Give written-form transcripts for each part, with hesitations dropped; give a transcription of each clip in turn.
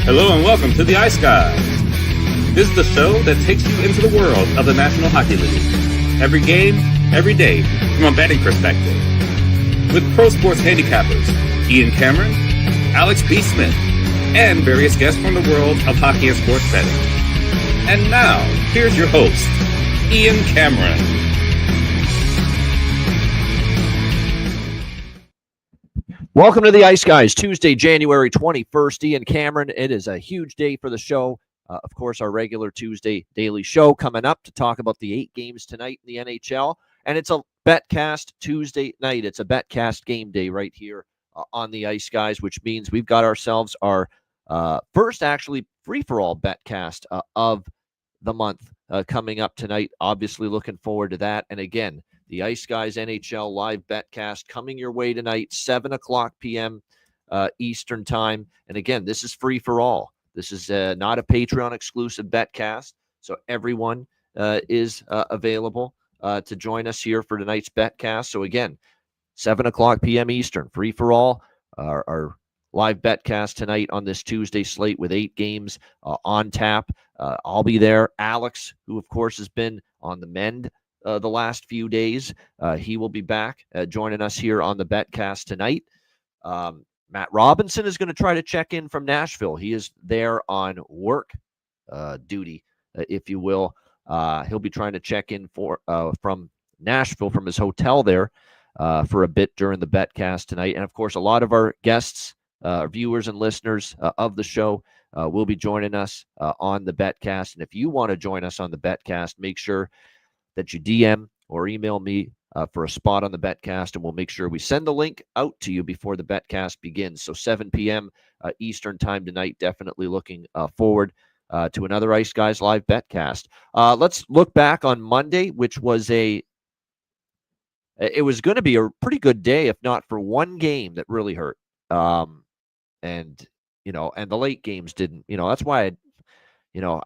Hello and welcome to the Ice Guys. This is the show that takes you into the world of the National Hockey League. Every game, every day, from a betting perspective. With pro sports handicappers, Ian Cameron, Alex B. Smith, and various guests from the world of hockey and sports betting. And now, here's your host, Ian Cameron. Welcome to the Ice Guys, Tuesday, January 21st. Ian Cameron. It is a huge day for the show. Of course, our regular Tuesday daily show coming up to talk about the 8 games tonight in the NHL. And it's a BetCast Tuesday night. It's a BetCast game day right here on the Ice Guys, which means we've got ourselves our first actually free-for-all BetCast of the month coming up tonight. Obviously looking forward to that. And again, the Ice Guys NHL live betcast coming your way tonight, 7 o'clock p.m. Eastern time. And again, this is free for all. This is not a Patreon exclusive betcast. So everyone is available to join us here for tonight's betcast. So again, 7 o'clock p.m. Eastern, free for all. Our live betcast tonight on this Tuesday slate with 8 games on tap. I'll be there. Alex, who of course has been on the mend the last few days. He will be back joining us here on the BetCast tonight. Matt Robinson is going to try to check in from Nashville. He is there on work duty, if you will. He'll be trying to check in from Nashville, from his hotel there for a bit during the BetCast tonight. And, of course, a lot of our guests, viewers and listeners of the show will be joining us on the BetCast. And if you want to join us on the BetCast, make sure that you DM or email me for a spot on the BetCast, and we'll make sure we send the link out to you before the BetCast begins. So 7 p.m. Eastern time tonight. Definitely looking forward to another Ice Guys live BetCast. Let's look back on Monday, which was it was going to be a pretty good day, if not for one game that really hurt. And the late games didn't. That's why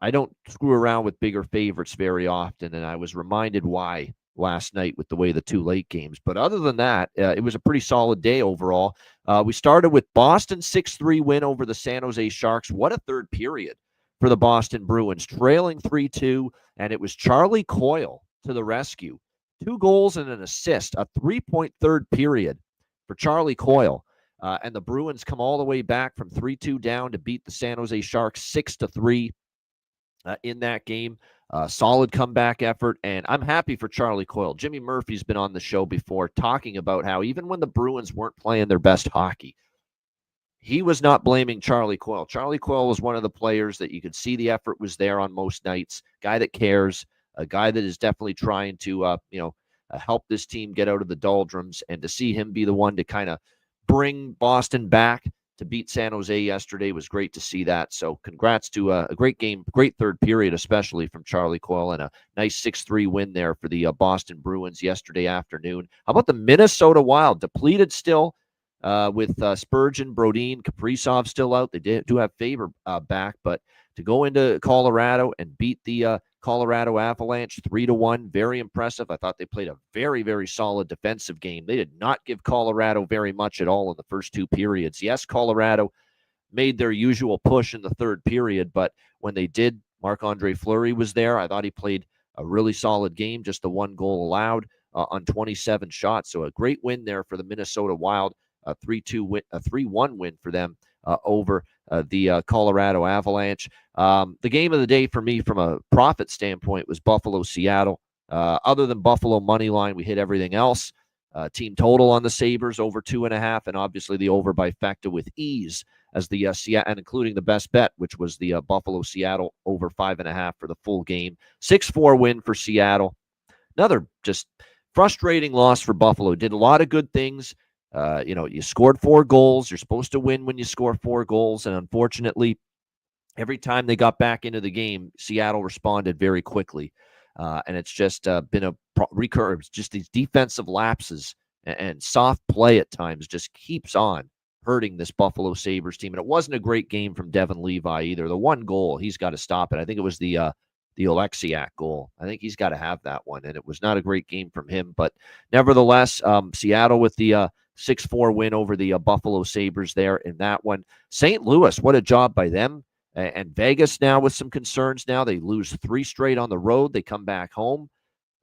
I don't screw around with bigger favorites very often, and I was reminded why last night with the way the 2 late games. But other than that, it was a pretty solid day overall. We started with Boston 6-3 win over the San Jose Sharks. What a third period for the Boston Bruins, trailing 3-2, and it was Charlie Coyle to the rescue. 2 goals and an assist, a 3-point third period for Charlie Coyle. And the Bruins come all the way back from 3-2 down to beat the San Jose Sharks 6-3. In that game. Solid comeback effort, and I'm happy for Charlie Coyle. Jimmy Murphy's been on the show before talking about how even when the Bruins weren't playing their best hockey, he was not blaming Charlie Coyle. Charlie Coyle was one of the players that you could see the effort was there on most nights, guy that cares, a guy that is definitely trying to help this team get out of the doldrums, and to see him be the one to kind of bring Boston back to beat San Jose yesterday was great to see that. So congrats to a great game, great third period, especially from Charlie Coyle, and a nice 6-3 win there for the Boston Bruins yesterday afternoon. How about the Minnesota Wild? Depleted still with Spurgeon, Brodin, Kaprizov still out. They do have Faber back, but to go into Colorado and beat the Colorado Avalanche 3-1, very impressive. I thought they played a very, very solid defensive game. They did not give Colorado very much at all in the first 2 periods. Yes, Colorado made their usual push in the third period, but when they did, Marc-Andre Fleury was there. I thought he played a really solid game, just the 1 goal allowed on 27 shots. So a great win there for the Minnesota Wild, a 3-1 win for them over the Colorado Avalanche. The game of the day for me from a profit standpoint was Buffalo-Seattle. Other than Buffalo money line, we hit everything else. Team total on the Sabres over 2.5, and obviously the over by factor with ease as the and including the best bet, which was the Buffalo-Seattle over 5.5 for the full game. 6-4 win for Seattle. Another just frustrating loss for Buffalo. Did a lot of good things. You scored 4 goals. You're supposed to win when you score 4 goals. And unfortunately, every time they got back into the game, Seattle responded very quickly. And it's just been a recurrence. Just these defensive lapses and soft play at times just keeps on hurting this Buffalo Sabres team. And it wasn't a great game from Devin Levi either. The 1 goal, he's got to stop it. I think it was the Oleksiak goal. I think he's got to have that one. And it was not a great game from him. But nevertheless, Seattle with the 6-4 win over the Buffalo Sabres there in that one. St. Louis, what a job by them. And Vegas now with some concerns now. They lose 3 straight on the road. They come back home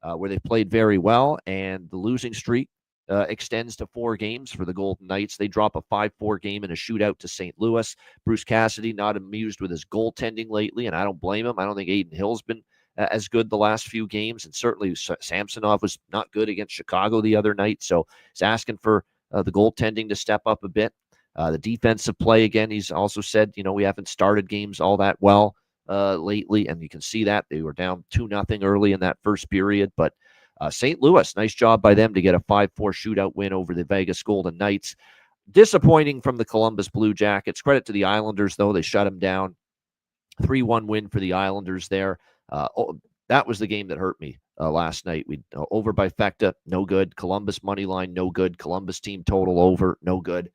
where they played very well, and the losing streak extends to 4 games for the Golden Knights. They drop a 5-4 game in a shootout to St. Louis. Bruce Cassidy not amused with his goaltending lately, and I don't blame him. I don't think Aiden Hill's been as good the last few games, and certainly Samsonov was not good against Chicago the other night, so he's asking for the goaltending to step up a bit. The defensive play, again, he's also said, we haven't started games all that well lately, and you can see that. They were down 2-0 early in that first period, but St. Louis, nice job by them to get a 5-4 shootout win over the Vegas Golden Knights. Disappointing from the Columbus Blue Jackets. Credit to the Islanders, though. They shut them down. 3-1 win for the Islanders there. That was the game that hurt me last night. We over by Fecta, no good. Columbus money line, no good. Columbus team total over, no good.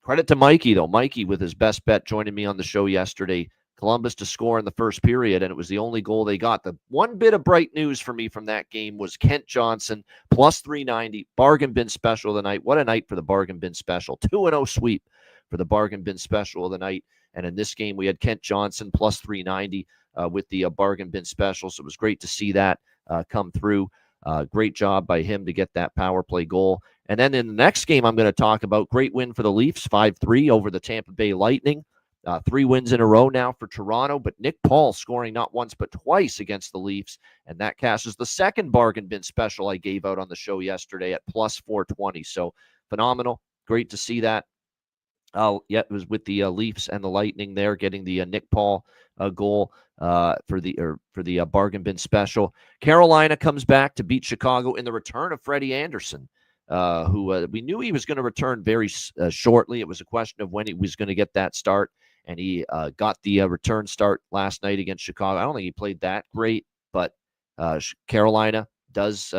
Credit to Mikey, though. Mikey with his best bet joining me on the show yesterday. Columbus to score in the first period, and it was the only goal they got. The one bit of bright news for me from that game was Kent Johnson, plus 390, bargain bin special of the night. What a night for the bargain bin special. 2-0 sweep for the bargain bin special of the night. And in this game, we had Kent Johnson, plus 390 with the bargain bin special. So it was great to see that come through. Great job by him to get that power play goal. And then in the next game I'm going to talk about, great win for the Leafs, 5-3 over the Tampa Bay Lightning. 3 wins in a row now for Toronto, but Nick Paul scoring not once but twice against the Leafs, and that cashes the second bargain bin special I gave out on the show yesterday at plus 420. So phenomenal. Great to see that. It was with the Leafs and the Lightning there, getting the Nick Paul goal for the bargain bin special. Carolina comes back to beat Chicago in the return of Freddie Anderson, who we knew he was going to return very shortly. It was a question of when he was going to get that start, and he got the return start last night against Chicago. I don't think he played that great, but Carolina does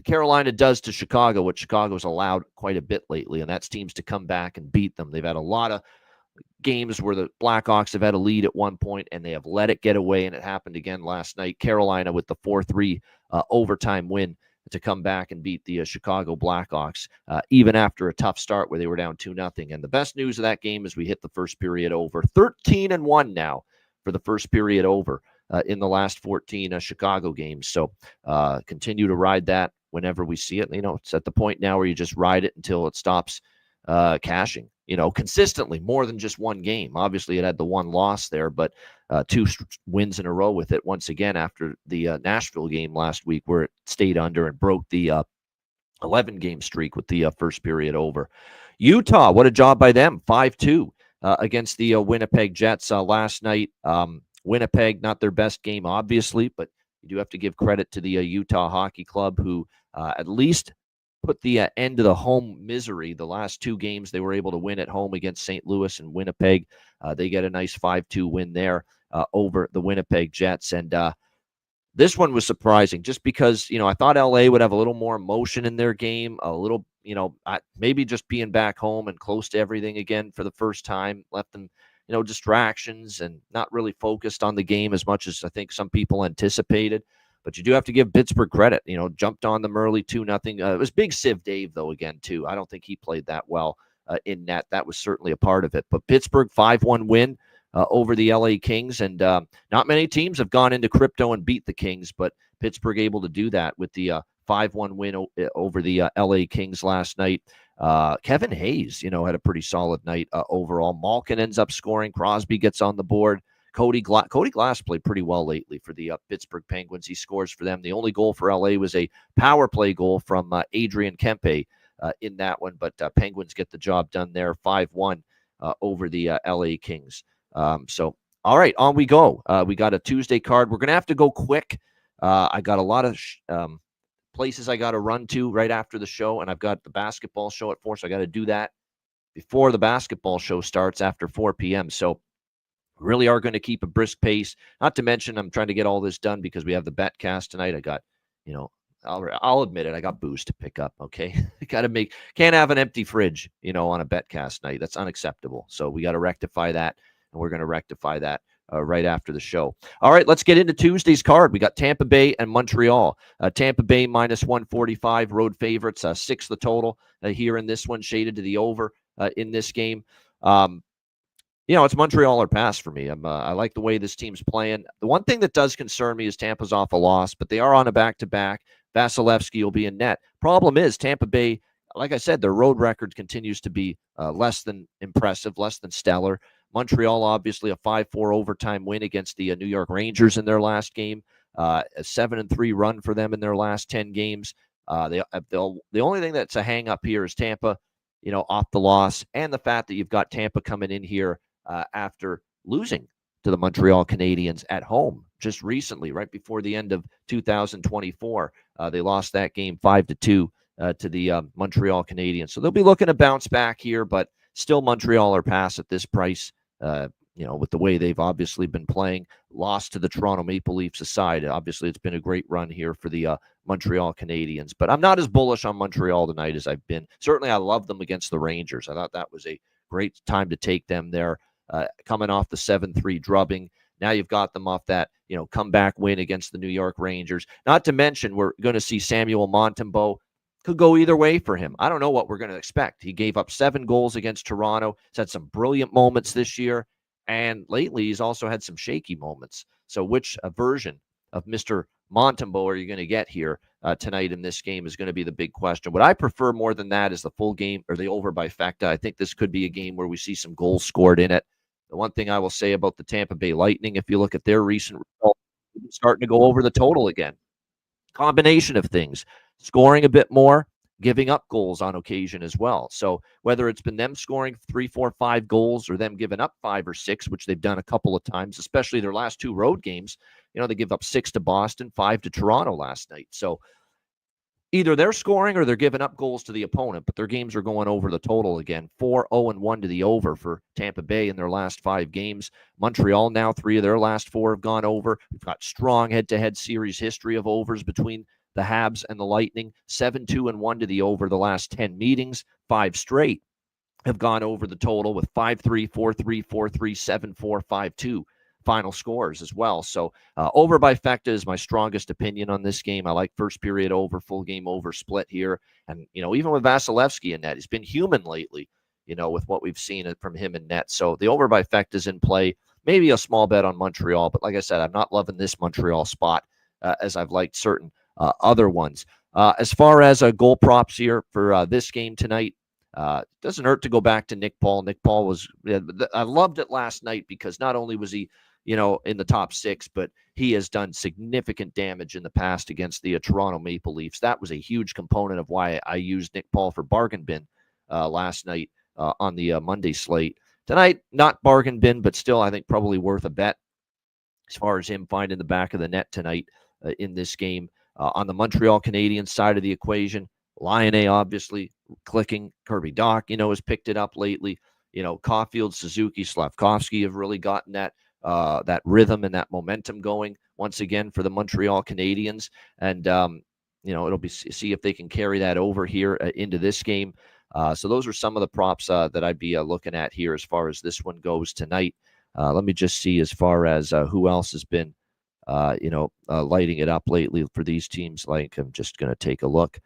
Carolina does to Chicago what Chicago's allowed quite a bit lately, and that's teams to come back and beat them. They've had a lot of games where the Blackhawks have had a lead at one point, and they have let it get away, and it happened again last night. Carolina with the 4-3 overtime win to come back and beat the Chicago Blackhawks, even after a tough start where they were down 2-0. And the best news of that game is we hit the first period over. 13-1 now for the first period over in the last 14 Chicago games. So continue to ride that whenever we see it. It's at the point now where you just ride it until it stops cashing, consistently, more than just one game. Obviously, it had the one loss there, but 2 wins in a row with it once again after the Nashville game last week where it stayed under and broke the 11-game streak with the first period over. Utah, what a job by them, 5-2 against the Winnipeg Jets last night. Winnipeg, not their best game, obviously, but you do have to give credit to the Utah Hockey Club, who at least put the end to the home misery. The last 2 games they were able to win at home against St. Louis and Winnipeg. They get a nice 5-2 win there over the Winnipeg Jets. And this one was surprising just because, I thought LA would have a little more emotion in their game, a little, maybe just being back home and close to everything again for the first time left them, distractions and not really focused on the game as much as I think some people anticipated. But you do have to give Pittsburgh credit, jumped on them early 2-0. It was big Civ Dave, though, again, too. I don't think he played that well in net. That was certainly a part of it. But Pittsburgh, 5-1 win over the LA Kings. And not many teams have gone into crypto and beat the Kings, but Pittsburgh able to do that with the 5-1 win over the LA Kings last night. Kevin Hayes, had a pretty solid night overall. Malkin ends up scoring. Crosby gets on the board. Cody Glass played pretty well lately for the Pittsburgh Penguins. He scores for them. The only goal for LA was a power play goal from Adrian Kempe in that one, but Penguins get the job done there, 5-1 over the LA Kings. So, all right, on we go. We got a Tuesday card. We're going to have to go quick. I got a lot of places I got to run to right after the show, and I've got the basketball show at 4, so I got to do that before the basketball show starts after 4 p.m. So really are going to keep a brisk pace. Not to mention, I'm trying to get all this done because we have the betcast tonight. I got, I'll admit it. I got booze to pick up. Okay. Can't have an empty fridge, on a betcast night. That's unacceptable. So we got to rectify that, and we're going to rectify that right after the show. All right, let's get into Tuesday's card. We got Tampa Bay and Montreal. Tampa Bay minus 145, road favorites, 6 the total here in this one, shaded to the over in this game. It's Montreal or pass for me. I like the way this team's playing. The one thing that does concern me is Tampa's off a loss, but they are on a back-to-back. Vasilevsky will be in net. Problem is, Tampa Bay, like I said, their road record continues to be less than impressive, less than stellar. Montreal, obviously, a 5-4 overtime win against the New York Rangers in their last game. A 7-3 run for them in their last 10 games. The only thing that's a hang-up here is Tampa, off the loss, and the fact that you've got Tampa coming in here after losing to the Montreal Canadiens at home just recently, right before the end of 2024. They lost that game 5-2 to the Montreal Canadiens. So they'll be looking to bounce back here, but still Montreal or pass at this price, with the way they've obviously been playing. Lost to the Toronto Maple Leafs aside, obviously it's been a great run here for the Montreal Canadiens. But I'm not as bullish on Montreal tonight as I've been. Certainly I love them against the Rangers. I thought that was a great time to take them there, coming off the 7-3 drubbing. Now you've got them off that, comeback win against the New York Rangers. Not to mention we're going to see Samuel Montembeault. Could go either way for him. I don't know what we're going to expect. He gave up 7 goals against Toronto. He's had some brilliant moments this year, and lately he's also had some shaky moments. So which version of Mr. Montembeault are you going to get here tonight in this game is going to be the big question. What I prefer more than that is the full game or the over by facta. I think this could be a game where we see some goals scored in it. The one thing I will say about the Tampa Bay Lightning, if you look at their recent results, starting to go over the total again. Combination of things. Scoring a bit more, giving up goals on occasion as well. So whether it's been them scoring 3, 4, 5 goals or them giving up 5 or 6, which they've done a couple of times, especially their last 2 road games, they give up 6 to Boston, 5 to Toronto last night. So either they're scoring or they're giving up goals to the opponent, but their games are going over the total again. 4-0-1 to the over for Tampa Bay in their last 5 games. Montreal now, 3 of their last 4 have gone over. We've got strong head-to-head series history of overs between the Habs and the Lightning. 7-2-1 to the over the last 10 meetings. 5 straight have gone over the total with 5-3, 4-3, 4-3, 7-4, 5-2 final scores as well. So over by facta is my strongest opinion on this game. I like first period over, full game over split here. And, even with Vasilevsky in net, he's been human lately, with what we've seen from him in net. So the over by facta is in play. Maybe a small bet on Montreal, but like I said, I'm not loving this Montreal spot as I've liked certain other ones. As far as goal props here for this game tonight, doesn't hurt to go back to Nick Paul. Nick Paul was, I loved it last night because not only was he, in the top 6, but he has done significant damage in the past against the Toronto Maple Leafs. That was a huge component of why I used Nick Paul for bargain bin last night on the Monday slate. Tonight, not bargain bin, but still I think probably worth a bet as far as him finding the back of the net tonight in this game. On the Montreal Canadiens side of the equation, Laine obviously clicking. Kirby Dach, has picked it up lately. Caulfield, Suzuki, Slavkovsky have really gotten that rhythm and that momentum going once again for the Montreal Canadiens. And, it'll be see if they can carry that over here into this game. So those are some of the props that I'd be looking at here as far as this one goes tonight. Let me just see as far as who else has been lighting it up lately for these teams. Like, I'm just going to take a look.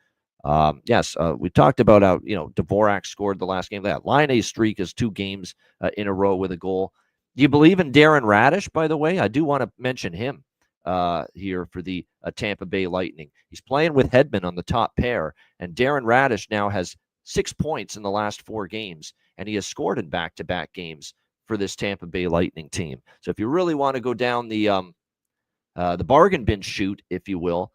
Yes, we talked about how, Dvorak scored the last game. That Laine's streak is 2 games in a row with a goal. Do you believe in Darren Radish, by the way? I do want to mention him here for the Tampa Bay Lightning. He's playing with Hedman on the top pair, and Darren Radish now has 6 points in the last 4 games, and he has scored in back-to-back games for this Tampa Bay Lightning team. So if you really want to go down the bargain bin chute, if you will,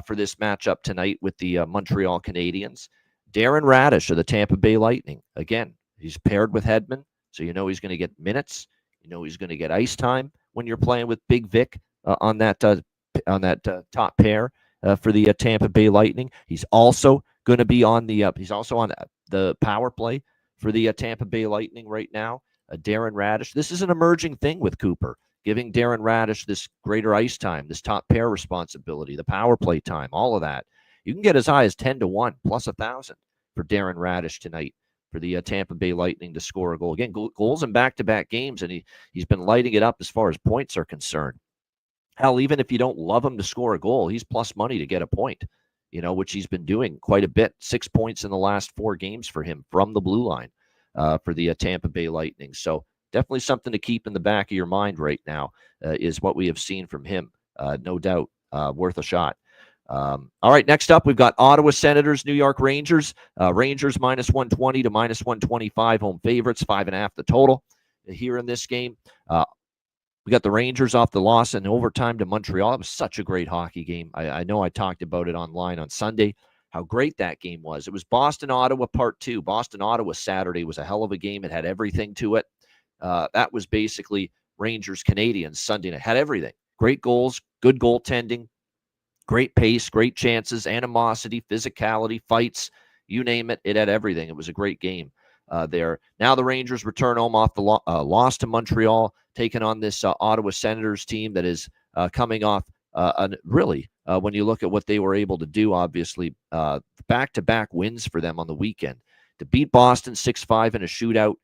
for this matchup tonight with the Montreal Canadiens, Darren Radish of the Tampa Bay Lightning. Again, he's paired with Hedman, so he's going to get minutes. He's going to get ice time when you're playing with Big Vic on that top pair for the Tampa Bay Lightning. He's also going to be on the power play for the Tampa Bay Lightning right now. Darren Radish. This is an emerging thing with Cooper, giving Darren Radish this greater ice time, this top pair responsibility, the power play time, all of that. You can get as high as 10-1 plus 1,000 for Darren Radish tonight for the Tampa Bay Lightning to score a goal. Again, goals in back-to-back games, and he's been lighting it up as far as points are concerned. Hell, even if you don't love him to score a goal, he's plus money to get a point, which he's been doing quite a bit. 6 points in the last 4 games for him from the blue line for the Tampa Bay Lightning. So definitely something to keep in the back of your mind right now is what we have seen from him. No doubt, worth a shot. All right, next up, we've got Ottawa Senators, New York Rangers. Rangers minus 120 to minus 125, home favorites, 5.5 the total here in this game. We got the Rangers off the loss in overtime to Montreal. It was such a great hockey game. I know I talked about it online on Sunday, how great that game was. It was Boston-Ottawa Part 2. Boston-Ottawa Saturday was a hell of a game. It had everything to it. That was basically Rangers-Canadiens Sunday night. Had everything. Great goals, good goaltending, great pace, great chances, animosity, physicality, fights, you name it. It had everything. It was a great game there. Now the Rangers return home off the loss to Montreal, taking on this Ottawa Senators team that is coming off really, when you look at what they were able to do, obviously, back-to-back wins for them on the weekend. To beat Boston 6-5 in a shootout,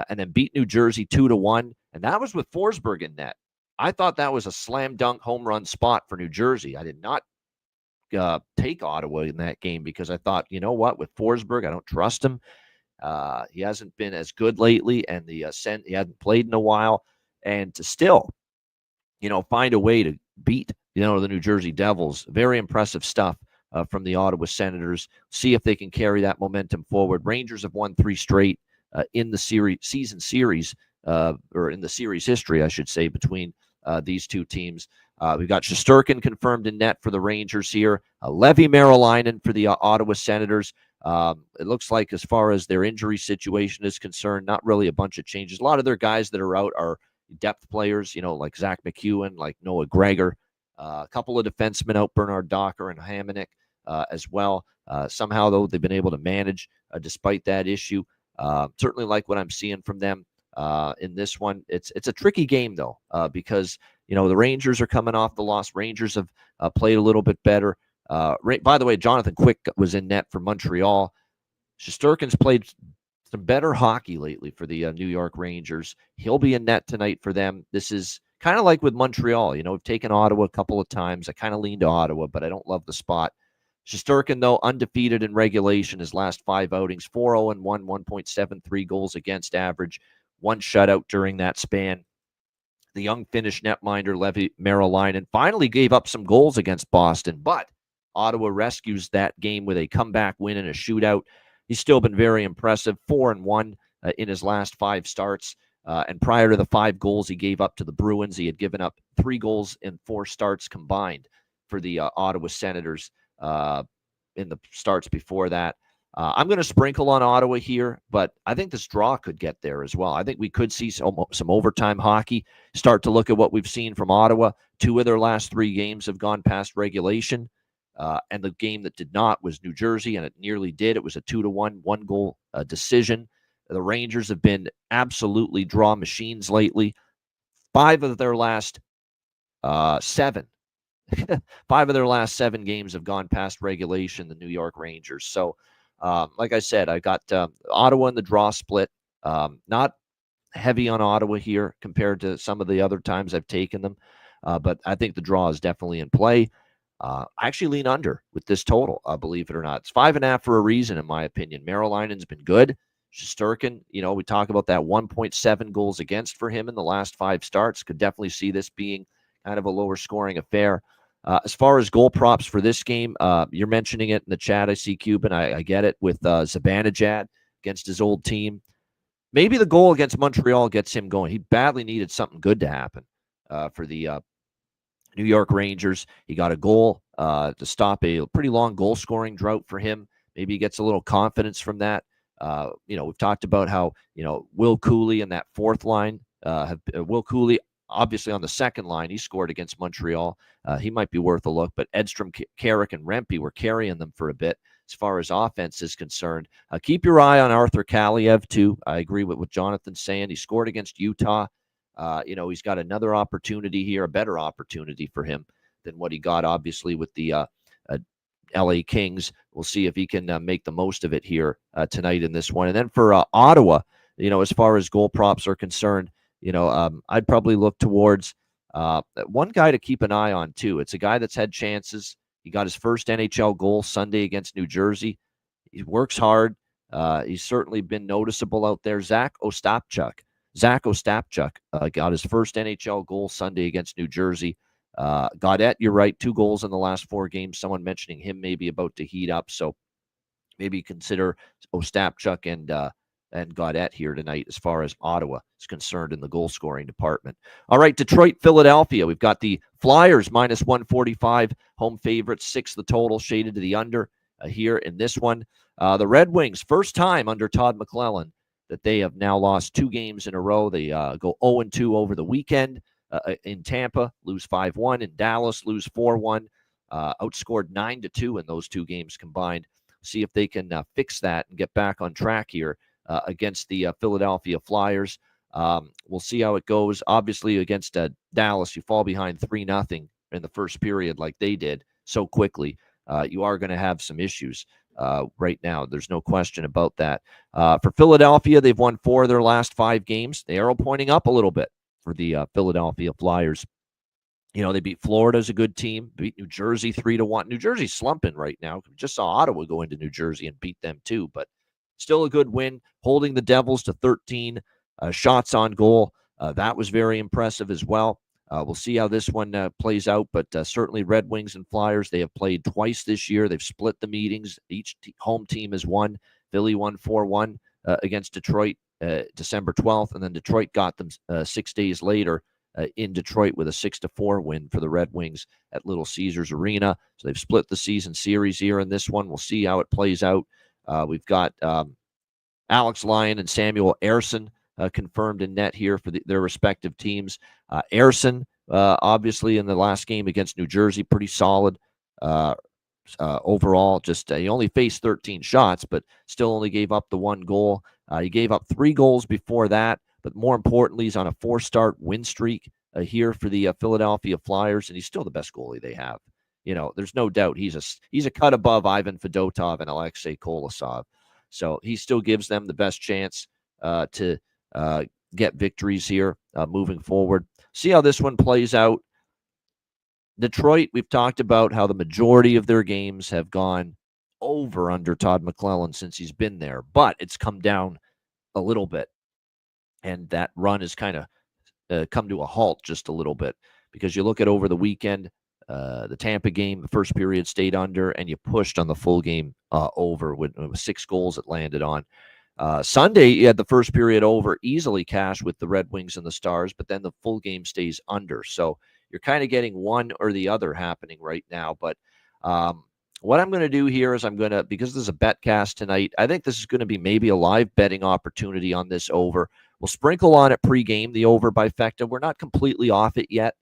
and then beat New Jersey 2-1, and that was with Forsberg in net. I thought that was a slam dunk home run spot for New Jersey. I did not take Ottawa in that game because I thought, you know what, with Forsberg, I don't trust him. He hasn't been as good lately, and he hadn't played in a while, and to still, find a way to beat, the New Jersey Devils. Very impressive stuff from the Ottawa Senators. See if they can carry that momentum forward. Rangers have won 3 straight in the season series, or in the series history, I should say, between these two teams. We've got Shesterkin confirmed in net for the Rangers here. Levi Merrilainen for the Ottawa Senators. It looks like, as far as their injury situation is concerned, not really a bunch of changes. A lot of their guys that are out are depth players, like Zach McEwen, like Noah Gregor. A couple of defensemen out, Bernard Docker and Hamonic as well. Somehow, though, they've been able to manage despite that issue. Certainly like what I'm seeing from them in this one. It's a tricky game, though, because, the Rangers are coming off the loss. Rangers have played a little bit better. By the way, Jonathan Quick was in net for Montreal. Shesterkin's played some better hockey lately for the New York Rangers. He'll be in net tonight for them. This is kind of like with Montreal. We've taken Ottawa a couple of times. I kind of lean to Ottawa, but I don't love the spot. Shesterkin, though, undefeated in regulation his last 5 outings, 4-0-1, 1.73 goals against average, 1 shutout during that span. The young Finnish netminder, Levi Merrilainen, finally gave up some goals against Boston, but Ottawa rescues that game with a comeback win and a shootout. He's still been very impressive, 4-1 in his last 5 starts. And prior to the 5 goals he gave up to the Bruins, he had given up 3 goals in 4 starts combined for the Ottawa Senators in the starts before that. I'm going to sprinkle on Ottawa here, but I think this draw could get there as well. I think we could see some overtime hockey. Start to look at what we've seen from Ottawa. 2 of their last 3 games have gone past regulation. And the game that did not was New Jersey, and it nearly did. It was a 2-1, 1-goal decision. The Rangers have been absolutely draw machines lately. 5 of their last 7. 5 of their last 7 games have gone past regulation, the New York Rangers. So, like I said, I got Ottawa in the draw split. Not heavy on Ottawa here compared to some of the other times I've taken them. But I think the draw is definitely in play. I actually lean under with this total, believe it or not. It's 5.5 for a reason, in my opinion. Merrilainen's been good. Shesterkin, we talk about that 1.7 goals against for him in the last 5 starts. Could definitely see this being kind of a lower scoring affair. As far as goal props for this game, you're mentioning it in the chat. I see Cuban. I get it with Zibanejad against his old team. Maybe the goal against Montreal gets him going. He badly needed something good to happen for the New York Rangers. He got a goal to stop a pretty long goal scoring drought for him. Maybe he gets a little confidence from that. We've talked about how, Will Cooley in that 4th line, Will Cooley, obviously on the 2nd line, he scored against Montreal. He might be worth a look, but Edstrom, Carrick, and Rempe were carrying them for a bit as far as offense is concerned. Keep your eye on Arthur Kaliev, too. I agree with what Jonathan's saying. He scored against Utah. He's got another opportunity here, a better opportunity for him than what he got, obviously, with the LA Kings. We'll see if he can make the most of it here tonight in this one. And then for Ottawa, as far as goal props are concerned, I'd probably look towards one guy to keep an eye on, too. It's a guy that's had chances. He got his first NHL goal Sunday against New Jersey. He works hard. He's certainly been noticeable out there. Zach Ostapchuk got his first NHL goal Sunday against New Jersey. Gaudette, you're right, 2 goals in the last 4 games. Someone mentioning him maybe about to heat up. So maybe consider Ostapchuk and Gaudette here tonight as far as Ottawa is concerned in the goal-scoring department. All right, Detroit, Philadelphia. We've got the Flyers minus 145, home favorites, 6 the total, shaded to the under here in this one. The Red Wings, first time under Todd McClellan that they have now lost 2 games in a row. They go 0-2 over the weekend in Tampa, lose 5-1. In Dallas, lose 4-1. Outscored 9-2 in those 2 games combined. See if they can fix that and get back on track here against the Philadelphia Flyers. We'll see how it goes. Obviously, against Dallas, you fall behind 3-0 in the first period like they did so quickly. You are going to have some issues right now. There's no question about that. For Philadelphia, they've won 4 of their last 5 games. The arrow pointing up a little bit for the Philadelphia Flyers. They beat Florida as a good team, beat New Jersey 3-1. New Jersey's slumping right now. We just saw Ottawa go into New Jersey and beat them too, but still a good win, holding the Devils to 13 shots on goal. That was very impressive as well. We'll see how this one plays out, but certainly Red Wings and Flyers, they have played twice this year. They've split the meetings. Each home team has won. Philly won 4-1 against Detroit December 12th, and then Detroit got them 6 days later in Detroit with a 6-4 win for the Red Wings at Little Caesars Arena. So they've split the season series here in this one. We'll see how it plays out. We've got Alex Lyon and Samuel Ersson confirmed in net here for their respective teams. Ersson, obviously, in the last game against New Jersey, pretty solid overall. Just he only faced 13 shots, but still only gave up the 1 goal. He gave up 3 goals before that, but more importantly, he's on a 4-start win streak here for the Philadelphia Flyers, and he's still the best goalie they have. There's no doubt he's a cut above Ivan Fedotov and Alexei Kolosov. So he still gives them the best chance to get victories here moving forward. See how this one plays out. Detroit, we've talked about how the majority of their games have gone over under Todd McClellan since he's been there, but it's come down a little bit. And that run has kind of come to a halt just a little bit, because you look at over the weekend, the Tampa game, the first period stayed under, and you pushed on the full game over with 6 goals it landed on. Sunday, you had the first period over, easily cashed with the Red Wings and the Stars, but then the full game stays under. So you're kind of getting one or the other happening right now. But what I'm going to do here is because there's a bet cast tonight, I think this is going to be maybe a live betting opportunity on this over. We'll sprinkle on it pregame, the over by Fecta. We're not completely off it yet.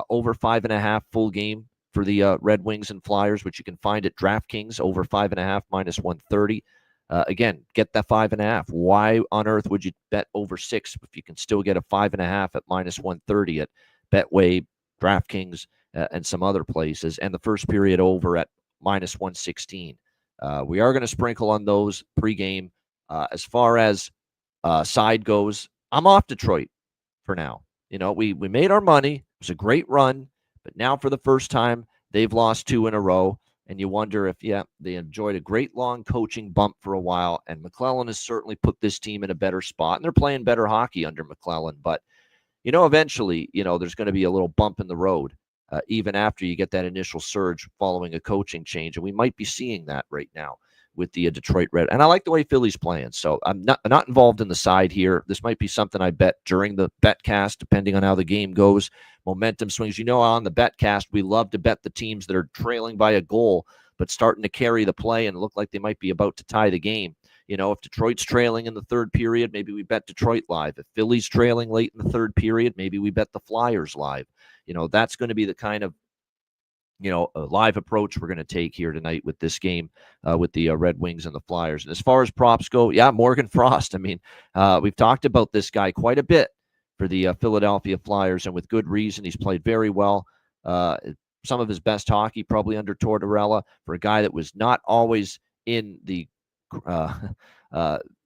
Over 5.5 full game for the Red Wings and Flyers, which you can find at DraftKings, over 5.5 minus 130. Again, get that 5.5. Why on earth would you bet over 6 if you can still get a 5.5 at minus 130 at Betway, DraftKings, and some other places, and the first period over at minus 116. We are going to sprinkle on those pregame. As far as side goes, I'm off Detroit for now. We made our money. It was a great run, but now for the first time, they've lost 2 in a row. And you wonder if, they enjoyed a great long coaching bump for a while, and McClellan has certainly put this team in a better spot, and they're playing better hockey under McClellan. But, eventually, there's going to be a little bump in the road, even after you get that initial surge following a coaching change. And we might be seeing that right now with the Detroit Red. And I like the way Philly's playing. So I'm not involved in the side here. This might be something I bet during the betcast, depending on how the game goes. Momentum swings. On the betcast, we love to bet the teams that are trailing by a goal, but starting to carry the play and look like they might be about to tie the game. If Detroit's trailing in the third period, maybe we bet Detroit live. If Philly's trailing late in the third period, maybe we bet the Flyers live. That's going to be the kind of a live approach we're going to take here tonight with this game with the Red Wings and the Flyers. And as far as props go, Morgan Frost. We've talked about this guy quite a bit for the Philadelphia Flyers, and with good reason. He's played very well some of his best hockey, probably under Tortorella, for a guy that was not always in the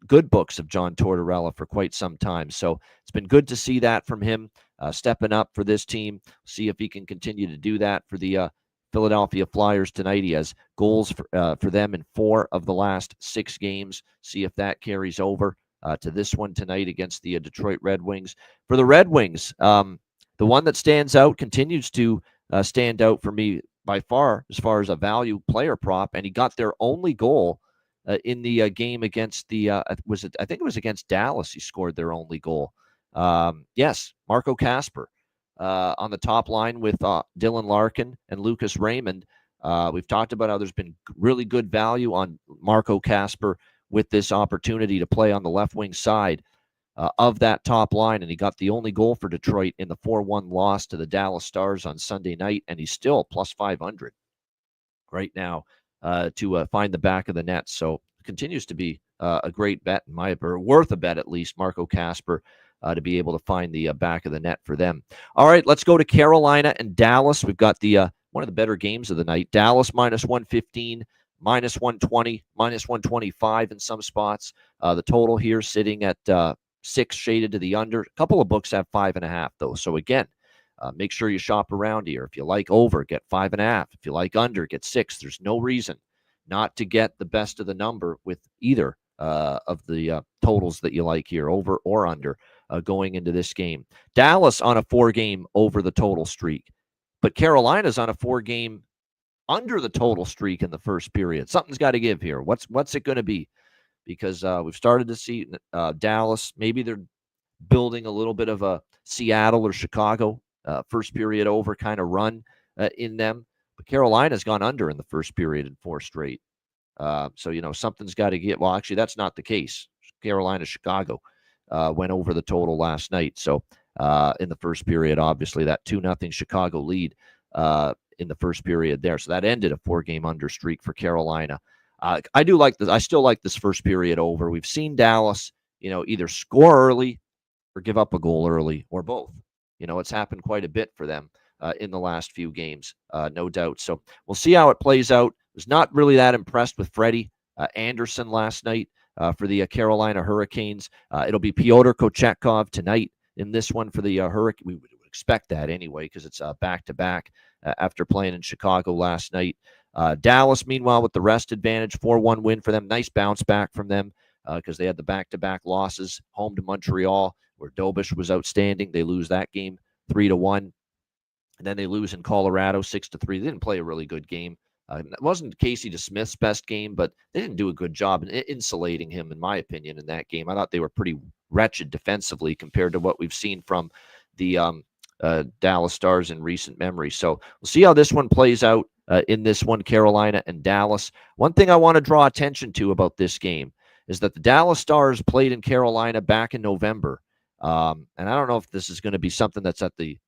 good books of John Tortorella for quite some time. So it's been good to see that from him, stepping up for this team. See if he can continue to do that for the Philadelphia Flyers tonight. He has goals for them in 4 of the last 6 games. See if that carries over to this one tonight against the Detroit Red Wings. For the Red Wings, the one that stands out, continues to stand out for me by far as a value player prop, and he got their only goal in the game against the I think it was against Dallas. He scored their only goal. Yes, Marco Kasper on the top line with Dylan Larkin and Lucas Raymond. We've talked about how there's been really good value on Marco Kasper with this opportunity to play on the left wing side of that top line, and he got the only goal for Detroit in the 4-1 loss to the Dallas Stars on Sunday night, and he's still plus 500 right now to find the back of the net. So continues to be a great bet, in my opinion, worth a bet at least, Marco Kasper, to be able to find the back of the net for them. All right, let's go to Carolina and Dallas. We've got the one of the better games of the night. Dallas minus 115, minus 120, minus 125 in some spots. The total here sitting at 6, shaded to the under. A couple of books have 5.5 though. So again, make sure you shop around here. If you like over, get 5.5. If you like under, get 6. There's no reason not to get the best of the number with either of the totals that you like here, over or under, going into this game. Dallas on a 4-game over the total streak, but Carolina's on a 4-game under the total streak in the first period. Something's got to give here. What's it going to be? Because we've started to see Dallas, maybe they're building a little bit of a Seattle or Chicago first period over kind of run in them. But Carolina's gone under in the first period in 4 straight. So, something's got to get. Well, actually, that's not the case. Carolina, Chicago went over the total last night. So in the first period, obviously, that 2-0 Chicago lead in the first period there. So that ended a 4-game under streak for Carolina. I do like this. I still like this first period over. We've seen Dallas, either score early or give up a goal early, or both. It's happened quite a bit for them in the last few games, no doubt. So we'll see how it plays out. Was not really that impressed with Freddie Anderson last night for the Carolina Hurricanes. It'll be Pyotr Kochetkov tonight in this one for the Hurricane. We would expect that anyway, because it's back-to-back after playing in Chicago last night. Dallas, meanwhile, with the rest advantage, 4-1 win for them. Nice bounce back from them because they had the back-to-back losses, home to Montreal, where Dobish was outstanding. They lose that game 3-1. And then they lose in Colorado 6-3. They didn't play a really good game. It wasn't Casey DeSmith's best game, but they didn't do a good job in insulating him, in my opinion, in that game. I thought they were pretty wretched defensively compared to what we've seen from the Dallas Stars in recent memory. So we'll see how this one plays out in this one, Carolina and Dallas. One thing I want to draw attention to about this game is that the Dallas Stars played in Carolina back in November. And I don't know if this is going to be something that's at the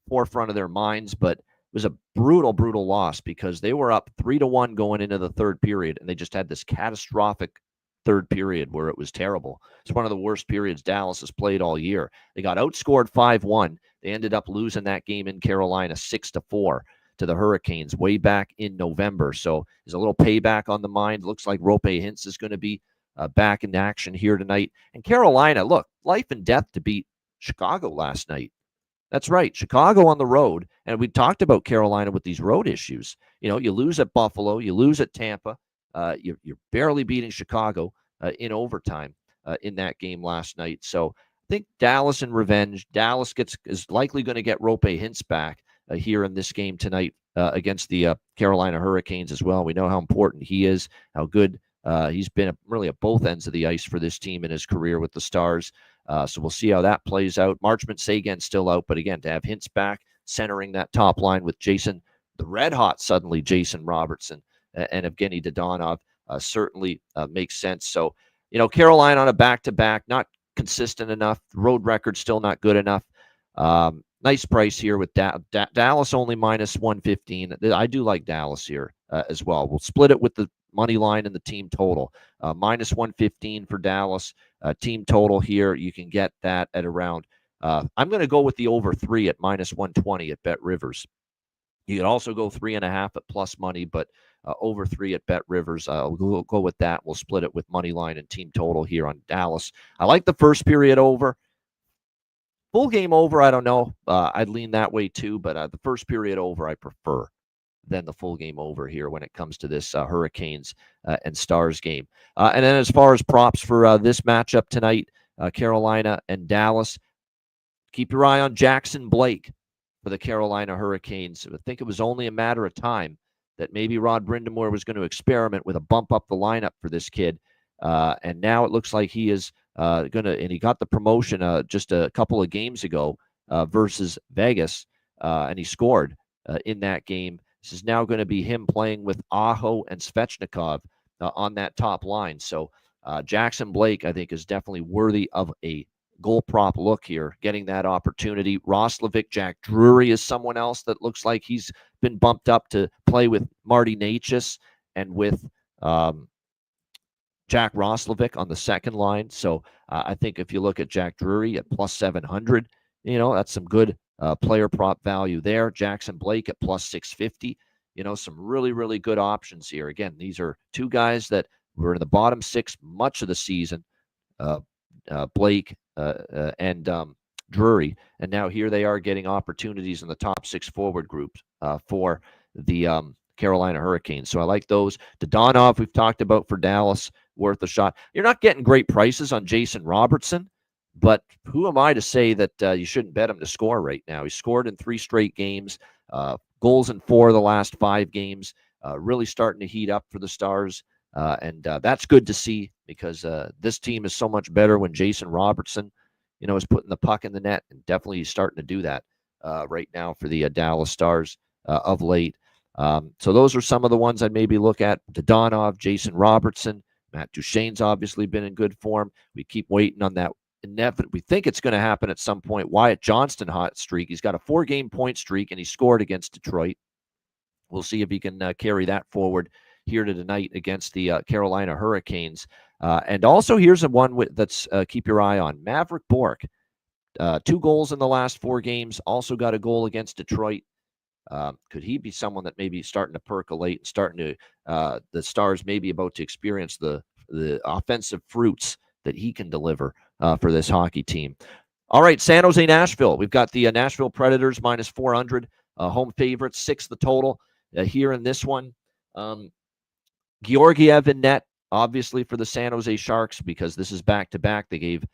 forefront of their minds, but it was a brutal, brutal loss because they were up 3-1 going into the third period, and they just had this catastrophic third period where it was terrible. It's one of the worst periods Dallas has played all year. They got outscored 5-1. They ended up losing that game in Carolina 6-4 to the Hurricanes way back in November. So there's a little payback on the mind. Looks like Roope Hintz is going to be back in action here tonight. And Carolina, look, life and death to beat Chicago last night. That's right, Chicago on the road. And we talked about Carolina with these road issues. You lose at Buffalo, you lose at Tampa. You're barely beating Chicago in overtime in that game last night. So I think Dallas in revenge. Dallas is likely going to get Roope Hintz back here in this game tonight against the Carolina Hurricanes as well. We know how important he is, how good he's been really at both ends of the ice for this team in his career with the Stars. So we'll see how that plays out. Marchment Sagan still out, but again, to have Hintz back, centering that top line with Jason, the red hot suddenly Jason Robertson and Evgeny Dodonov certainly makes sense. So, Carolina on a back-to-back, not consistent enough. Road record still not good enough. Nice price here with Dallas only minus 115. I do like Dallas here as well. We'll split it with the money line and the team total. Minus 115 for Dallas. Team total here, you can get that at around, I'm going to go with the over 3 at minus 120 at Bet Rivers. You can also go 3.5 at plus money, but over 3 at Bet Rivers. We'll go with that. We'll split it with money line and team total here on Dallas. I like the first period over. Full game over, I don't know. I'd lean that way too, but the first period over I prefer than the full game over here when it comes to this Hurricanes and Stars game. And then as far as props for this matchup tonight, Carolina and Dallas, keep your eye on Jackson Blake for the Carolina Hurricanes. I think it was only a matter of time that maybe Rod Brindamore was going to experiment with a bump up the lineup for this kid. And now it looks like he is going to, and he got the promotion just a couple of games ago versus Vegas, and he scored in that game. This is now going to be him playing with Aho and Svechnikov on that top line. So Jackson Blake, I think, is definitely worthy of a goal prop look here, getting that opportunity. Roslovic, Jack Drury is someone else that looks like he's been bumped up to play with Marty Necas and with Jack Roslovic on the second line. So I think if you look at Jack Drury at plus 700, that's some good player prop value there. Jackson Blake at plus 650, some really, really good options here. Again, these are two guys that were in the bottom six much of the season, Blake and Drury. And now here they are getting opportunities in the top six forward groups for the Carolina Hurricanes. So I like those. Dodonov, we've talked about for Dallas, worth a shot. You're not getting great prices on Jason Robertson, but who am I to say that you shouldn't bet him to score right now? He scored in 3 straight games, goals in 4 of the last 5 games, really starting to heat up for the Stars. And that's good to see because this team is so much better when Jason Robertson, is putting the puck in the net, and definitely he's starting to do that right now for the Dallas Stars of late. So those are some of the ones I'd maybe look at. Dodonov, Jason Robertson, Matt Duchene's obviously been in good form. We keep waiting on that. We think it's going to happen at some point. Wyatt Johnston hot streak. He's got a 4-game point streak, and he scored against Detroit. We'll see if he can carry that forward here tonight against the Carolina Hurricanes. And also here's a one that's keep your eye on. Maverick Bourque, 2 goals in the last 4 games. Also got a goal against Detroit. Could he be someone that maybe starting to percolate and starting to the Stars maybe about to experience the offensive fruits that he can deliver for this hockey team? All right, San Jose, Nashville. We've got the Nashville Predators minus 400, home favorites, 6 the total here in this one. Georgiev in net, obviously for the San Jose Sharks, because this is back-to-back. They gave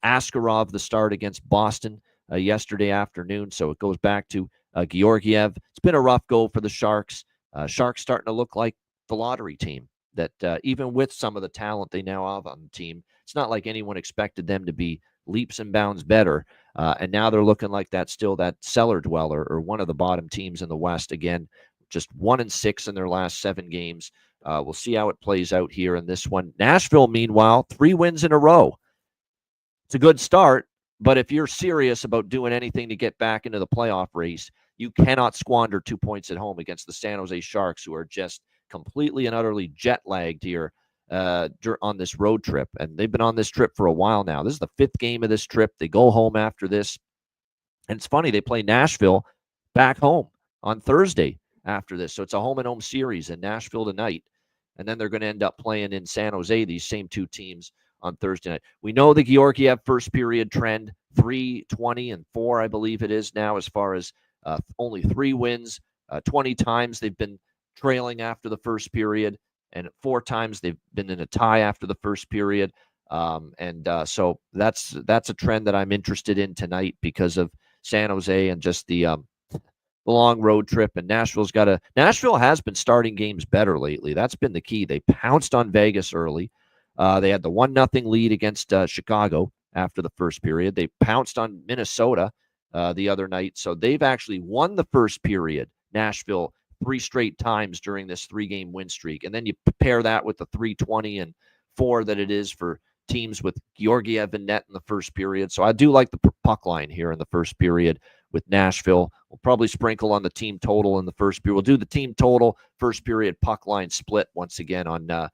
Askarov the start against Boston yesterday afternoon, so it goes back to Georgiev. It's been a rough go for the Sharks. Sharks starting to look like the lottery team that even with some of the talent they now have on the team, it's not like anyone expected them to be leaps and bounds better. And now they're looking like that cellar dweller or one of the bottom teams in the West. Again, just 1-6 in their last 7 games. We'll see how it plays out here in this one. Nashville, meanwhile, 3 wins in a row. It's a good start, but if you're serious about doing anything to get back into the playoff race, you cannot squander 2 points at home against the San Jose Sharks, who are just completely and utterly jet-lagged here on this road trip. And they've been on this trip for a while now. This is the 5th game of this trip. They go home after this. And it's funny, they play Nashville back home on Thursday after this. So it's a home-and-home series in Nashville tonight. And then they're going to end up playing in San Jose, these same 2 teams, on Thursday night. We know the Georgiev first period trend, 3-20-4, I believe it is now, as far as only 3 wins. 20 times they've been trailing after the first period, and 4 times they've been in a tie after the first period. So that's a trend that I'm interested in tonight because of San Jose and just the long road trip. And Nashville has been starting games better lately. That's been the key. They pounced on Vegas early. They had the 1-0 lead against Chicago after the first period. They pounced on Minnesota the other night. So they've actually won the first period, Nashville, 3 straight times during this 3-game win streak. And then you pair that with the 3-20-4 that it is for teams with Georgiev and net in the first period. So I do like the puck line here in the first period with Nashville. We'll probably sprinkle on the team total in the first period. We'll do the team total first period puck line split once again on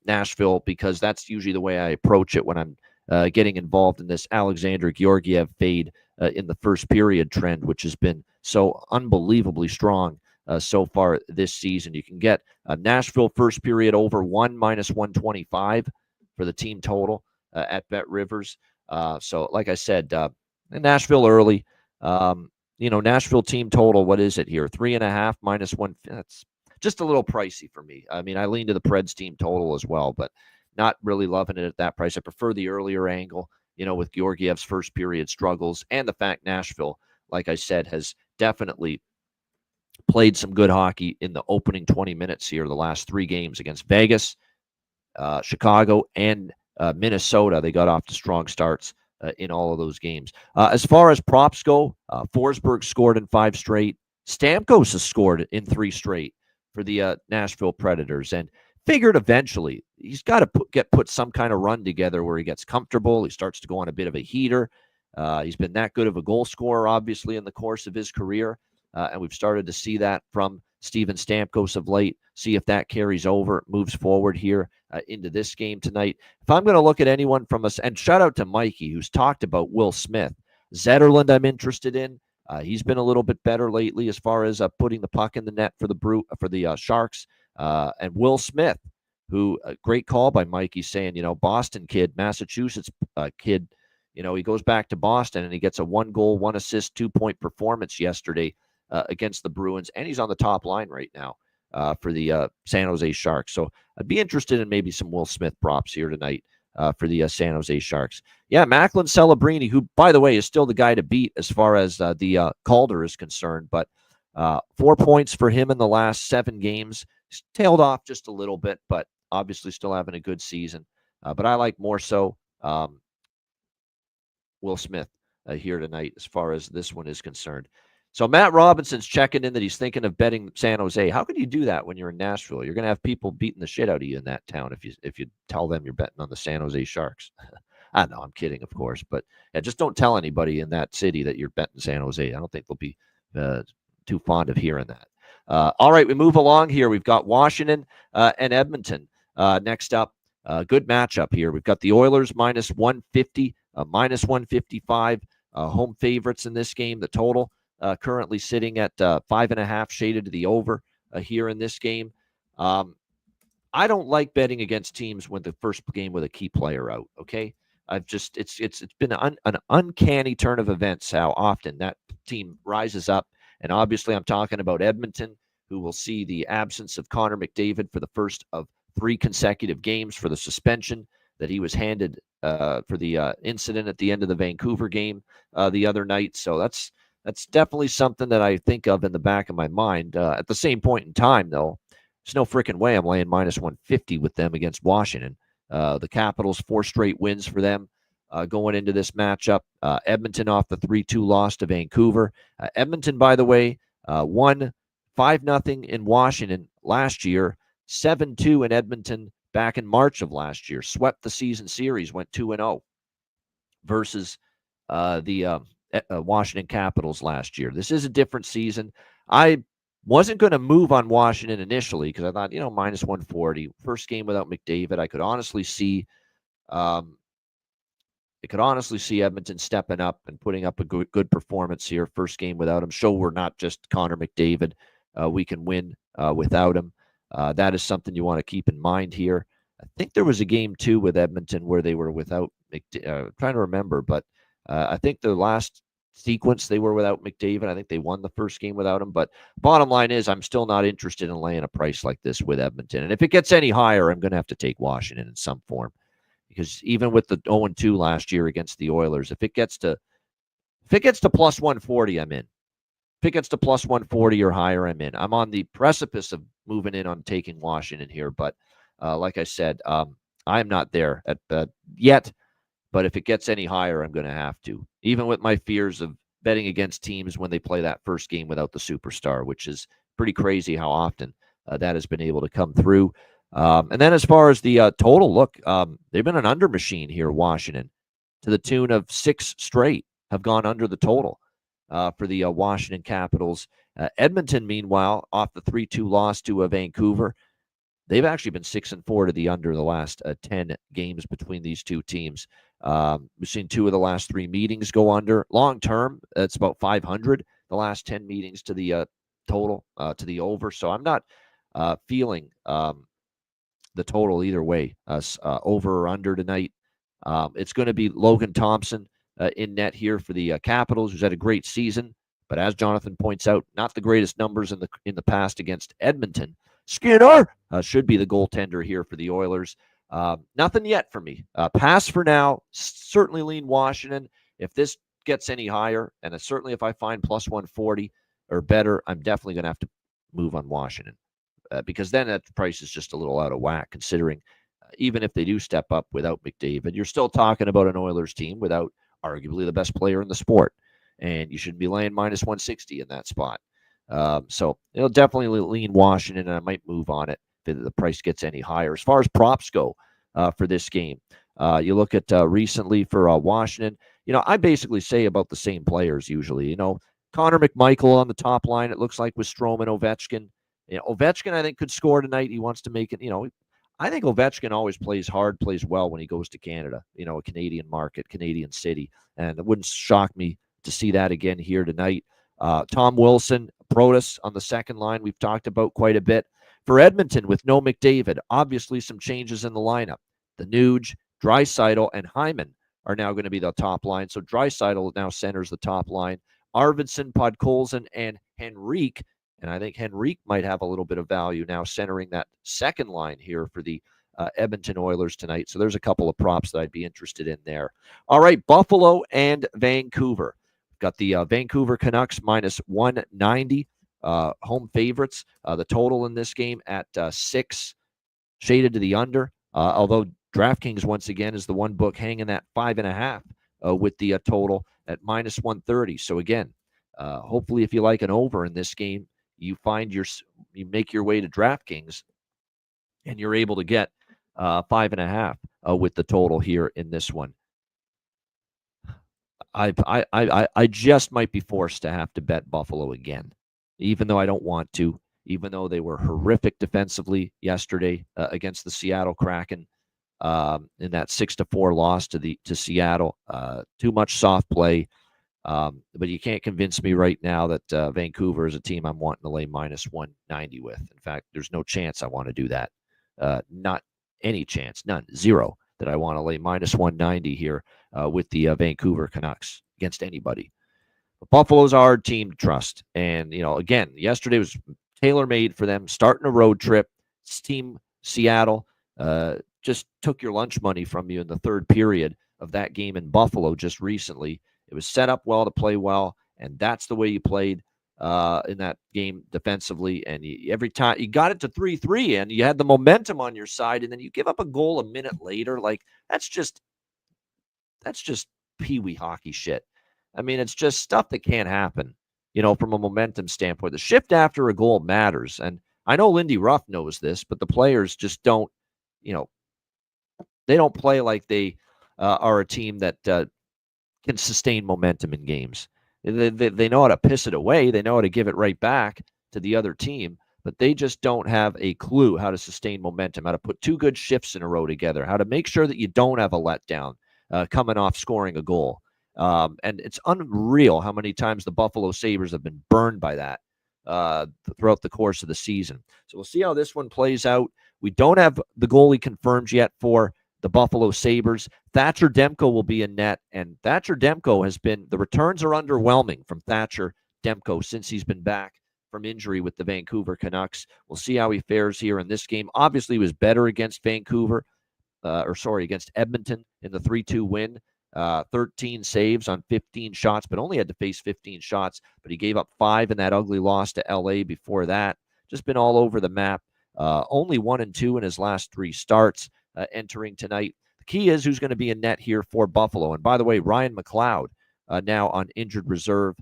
Nashville, because that's usually the way I approach it when I'm getting involved in this Alexander Georgiev fade in the first period trend, which has been so unbelievably strong so far this season. You can get Nashville first period over -125 for the team total at Bet Rivers. So, like I said, Nashville early. Nashville team total, what is it here? 3.5 -1. That's just a little pricey for me. I mean, I lean to the Preds team total as well, but not really loving it at that price. I prefer the earlier angle, with Georgiev's first period struggles and the fact Nashville, like I said, has definitely played some good hockey in the opening 20 minutes here, the last 3 games against Vegas, Chicago, and Minnesota. They got off to strong starts in all of those games. As far as props go, Forsberg scored in 5 straight. Stamkos has scored in 3 straight for the Nashville Predators, and figured eventually he's got to put some kind of run together where he gets comfortable. He starts to go on a bit of a heater. He's been that good of a goal scorer, obviously, in the course of his career, and we've started to see that from Steven Stamkos of late. See if that carries over, moves forward here into this game tonight. If I'm going to look at anyone from us, and shout out to Mikey, who's talked about Will Smith. Zetterlund I'm interested in. He's been a little bit better lately as far as putting the puck in the net for the Sharks. And Will Smith, who, a great call by Mikey, saying, Boston kid, Massachusetts kid, he goes back to Boston and he gets a 1 goal, 1 assist, 2-point performance yesterday against the Bruins. And he's on the top line right now for the San Jose Sharks. So I'd be interested in maybe some Will Smith props here tonight for the San Jose Sharks. Yeah, Macklin Celebrini, who, by the way, is still the guy to beat as far as the Calder is concerned. But 4 points for him in the last 7 games. He's tailed off just a little bit, but obviously still having a good season. But I like more so Will Smith here tonight as far as this one is concerned. So Matt Robinson's checking in that he's thinking of betting San Jose. How can you do that when you're in Nashville? You're going to have people beating the shit out of you in that town if you tell them you're betting on the San Jose Sharks. I know, I'm kidding, of course, but just don't tell anybody in that city that you're betting San Jose. I don't think they'll be too fond of hearing that. All right, we move along here. We've got Washington and Edmonton next up. Good matchup here. We've got the Oilers -150, -155 home favorites in this game. The total currently sitting at 5.5, shaded to the over here in this game. I don't like betting against teams when the first game with a key player out. Okay, it's been an uncanny turn of events how often that team rises up. And obviously, I'm talking about Edmonton, who will see the absence of Connor McDavid for the first of 3 consecutive games for the suspension that he was handed for the incident at the end of the Vancouver game the other night. So that's definitely something that I think of in the back of my mind. At the same point in time, though, there's no freaking way I'm laying -150 with them against Washington. The Capitals, 4 straight wins for them going into this matchup. Edmonton off the 3-2 loss to Vancouver. Edmonton, by the way, won 5-0 in Washington last year, 7-2 in Edmonton back in March of last year. Swept the season series, went 2-0 versus the Washington Capitals last year. This is a different season. I wasn't going to move on Washington initially because I thought, -140. First game without McDavid. I could honestly see Edmonton stepping up and putting up a good performance here. First game without him. Show we're not just Connor McDavid. We can win without him. That is something you want to keep in mind here. I think there was a game, too, with Edmonton where they were without McDavid. I'm trying to remember, but I think the last sequence they were without McDavid. I think they won the first game without him. But bottom line is I'm still not interested in laying a price like this with Edmonton. And if it gets any higher, I'm going to have to take Washington in some form. Because even with the 0-2 last year against the Oilers, if it gets to +140, I'm in. If it gets to +140 or higher, I'm in. I'm on the precipice of moving in on taking Washington here, but like I said, I'm not there yet. But if it gets any higher, I'm going to have to. Even with my fears of betting against teams when they play that first game without the superstar, which is pretty crazy how often that has been able to come through. And then as far as the total, look, they've been an under machine here, Washington, to the tune of 6 straight have gone under the total for the Washington Capitals. Edmonton, meanwhile, off the 3-2 loss to Vancouver, they've actually been 6-4 to the under the last 10 games between these two teams. We've seen 2 of the last 3 meetings go under. Long term, it's about 500. The last 10 meetings to the total, to the over. So I'm not feeling the total either way, over or under tonight. It's going to be Logan Thompson in net here for the Capitals, who's had a great season. But as Jonathan points out, not the greatest numbers in the past against Edmonton. Skinner should be the goaltender here for the Oilers. Nothing yet for me. Pass for now. Certainly lean Washington. If this gets any higher, and certainly if I find plus 140 or better, I'm definitely going to have to move on Washington. Because then that price is just a little out of whack, considering even if they do step up without McDavid, you're still talking about an Oilers team without arguably the best player in the sport. And you shouldn't be laying minus 160 in that spot. So it'll definitely lean Washington, and I might move on it if the price gets any higher. As far as props go for this game, you look at recently for Washington, I basically say about the same players usually. Connor McMichael on the top line, it looks like, with Strome and Ovechkin. Ovechkin, I think, could score tonight. He wants to make it, I think Ovechkin always plays hard, plays well when he goes to Canada, a Canadian market, Canadian city. And it wouldn't shock me to see that again here tonight. Tom Wilson, Protas on the second line, we've talked about quite a bit. For Edmonton, with no McDavid, obviously some changes in the lineup. The Nuge, Draisaitl, and Hyman are now going to be the top line. So Draisaitl now centers the top line. Arvidsson, Podkolzin, and Henrique. And I think Henrique might have a little bit of value now centering that second line here for the Edmonton Oilers tonight. So there's a couple of props that I'd be interested in there. All right, Buffalo and Vancouver. Got the Vancouver Canucks minus 190, home favorites. The total in this game at 6, shaded to the under. Although DraftKings, once again, is the one book hanging that 5.5 with the total at minus 130. So again, hopefully if you like an over in this game, you make your way to DraftKings and you're able to get 5.5 with the total here in this one. I just might be forced to have to bet Buffalo again, even though I don't want to, even though they were horrific defensively yesterday against the Seattle Kraken in that 6-4 loss to Seattle. Too much soft play. But you can't convince me right now that Vancouver is a team I'm wanting to lay minus 190 with. In fact, there's no chance I want to do that. Not any chance, none, zero, that I want to lay minus 190 here with the Vancouver Canucks against anybody. But Buffalo's a hard team to trust. And, again, yesterday was tailor-made for them, starting a road trip. This team, Seattle, just took your lunch money from you in the third period of that game in Buffalo just recently. It was set up well to play well, and that's the way you played in that game defensively. And every time you got it to 3-3, and you had the momentum on your side, and then you give up a goal a minute later. Like that's just pee-wee hockey shit. I mean, it's just stuff that can't happen, from a momentum standpoint. The shift after a goal matters, and I know Lindy Ruff knows this, but the players just don't. They don't play like they are a team that can sustain momentum in games. They know how to piss it away. They know how to give it right back to the other team, but they just don't have a clue how to sustain momentum, how to put 2 good shifts in a row together, how to make sure that you don't have a letdown coming off scoring a goal. And it's unreal how many times the Buffalo Sabres have been burned by that throughout the course of the season. So we'll see how this one plays out. We don't have the goalie confirmed yet for the Buffalo Sabres. Thatcher Demko will be in net, and Thatcher Demko the returns are underwhelming from Thatcher Demko since he's been back from injury with the Vancouver Canucks. We'll see how he fares here in this game. Obviously, he was better against against Edmonton in the 3-2 win. 13 saves on 15 shots, but only had to face 15 shots. But he gave up 5 in that ugly loss to LA before that. Just been all over the map. Only 1-2 in his last 3 starts entering tonight. The key is who's going to be in net here for Buffalo. And by the way, Ryan McLeod now on injured reserve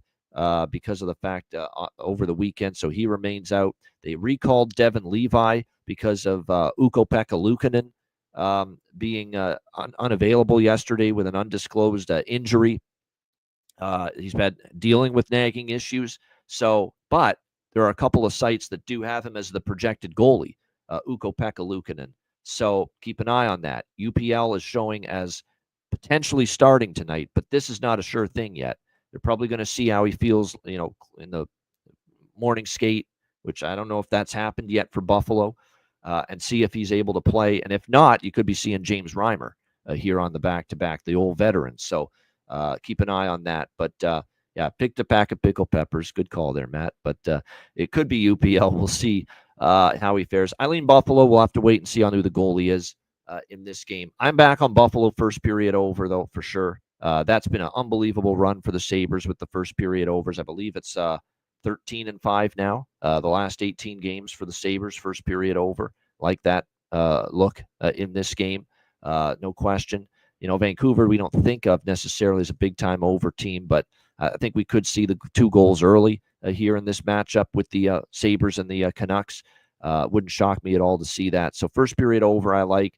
because of the fact over the weekend, so he remains out. They recalled Devin Levi because of Ukko-Pekka Luukkonen being unavailable yesterday with an undisclosed injury. He's been dealing with nagging issues. But there are a couple of sites that do have him as the projected goalie, Ukko-Pekka Luukkonen. So keep an eye on that. UPL is showing as potentially starting tonight, but this is not a sure thing yet. They're probably going to see how he feels, in the morning skate, which I don't know if that's happened yet for Buffalo, and see if he's able to play. And if not, you could be seeing James Reimer here on the back-to-back, the old veteran. So keep an eye on that. But, yeah, picked a pack of pickle peppers. Good call there, Matt. But it could be UPL. We'll see how he fares. Eileen Buffalo, we'll have to wait and see on who the goalie is in this game. I'm back on Buffalo first period over, though, for sure. That's been an unbelievable run for the Sabres with the first period overs. I believe it's 13-5 now. The last 18 games for the Sabres, first period over. Like that look in this game, no question. Vancouver, we don't think of necessarily as a big-time over team, but I think we could see the 2 goals early here in this matchup with the Sabres and the Canucks. Wouldn't shock me at all to see that. So first period over, I like.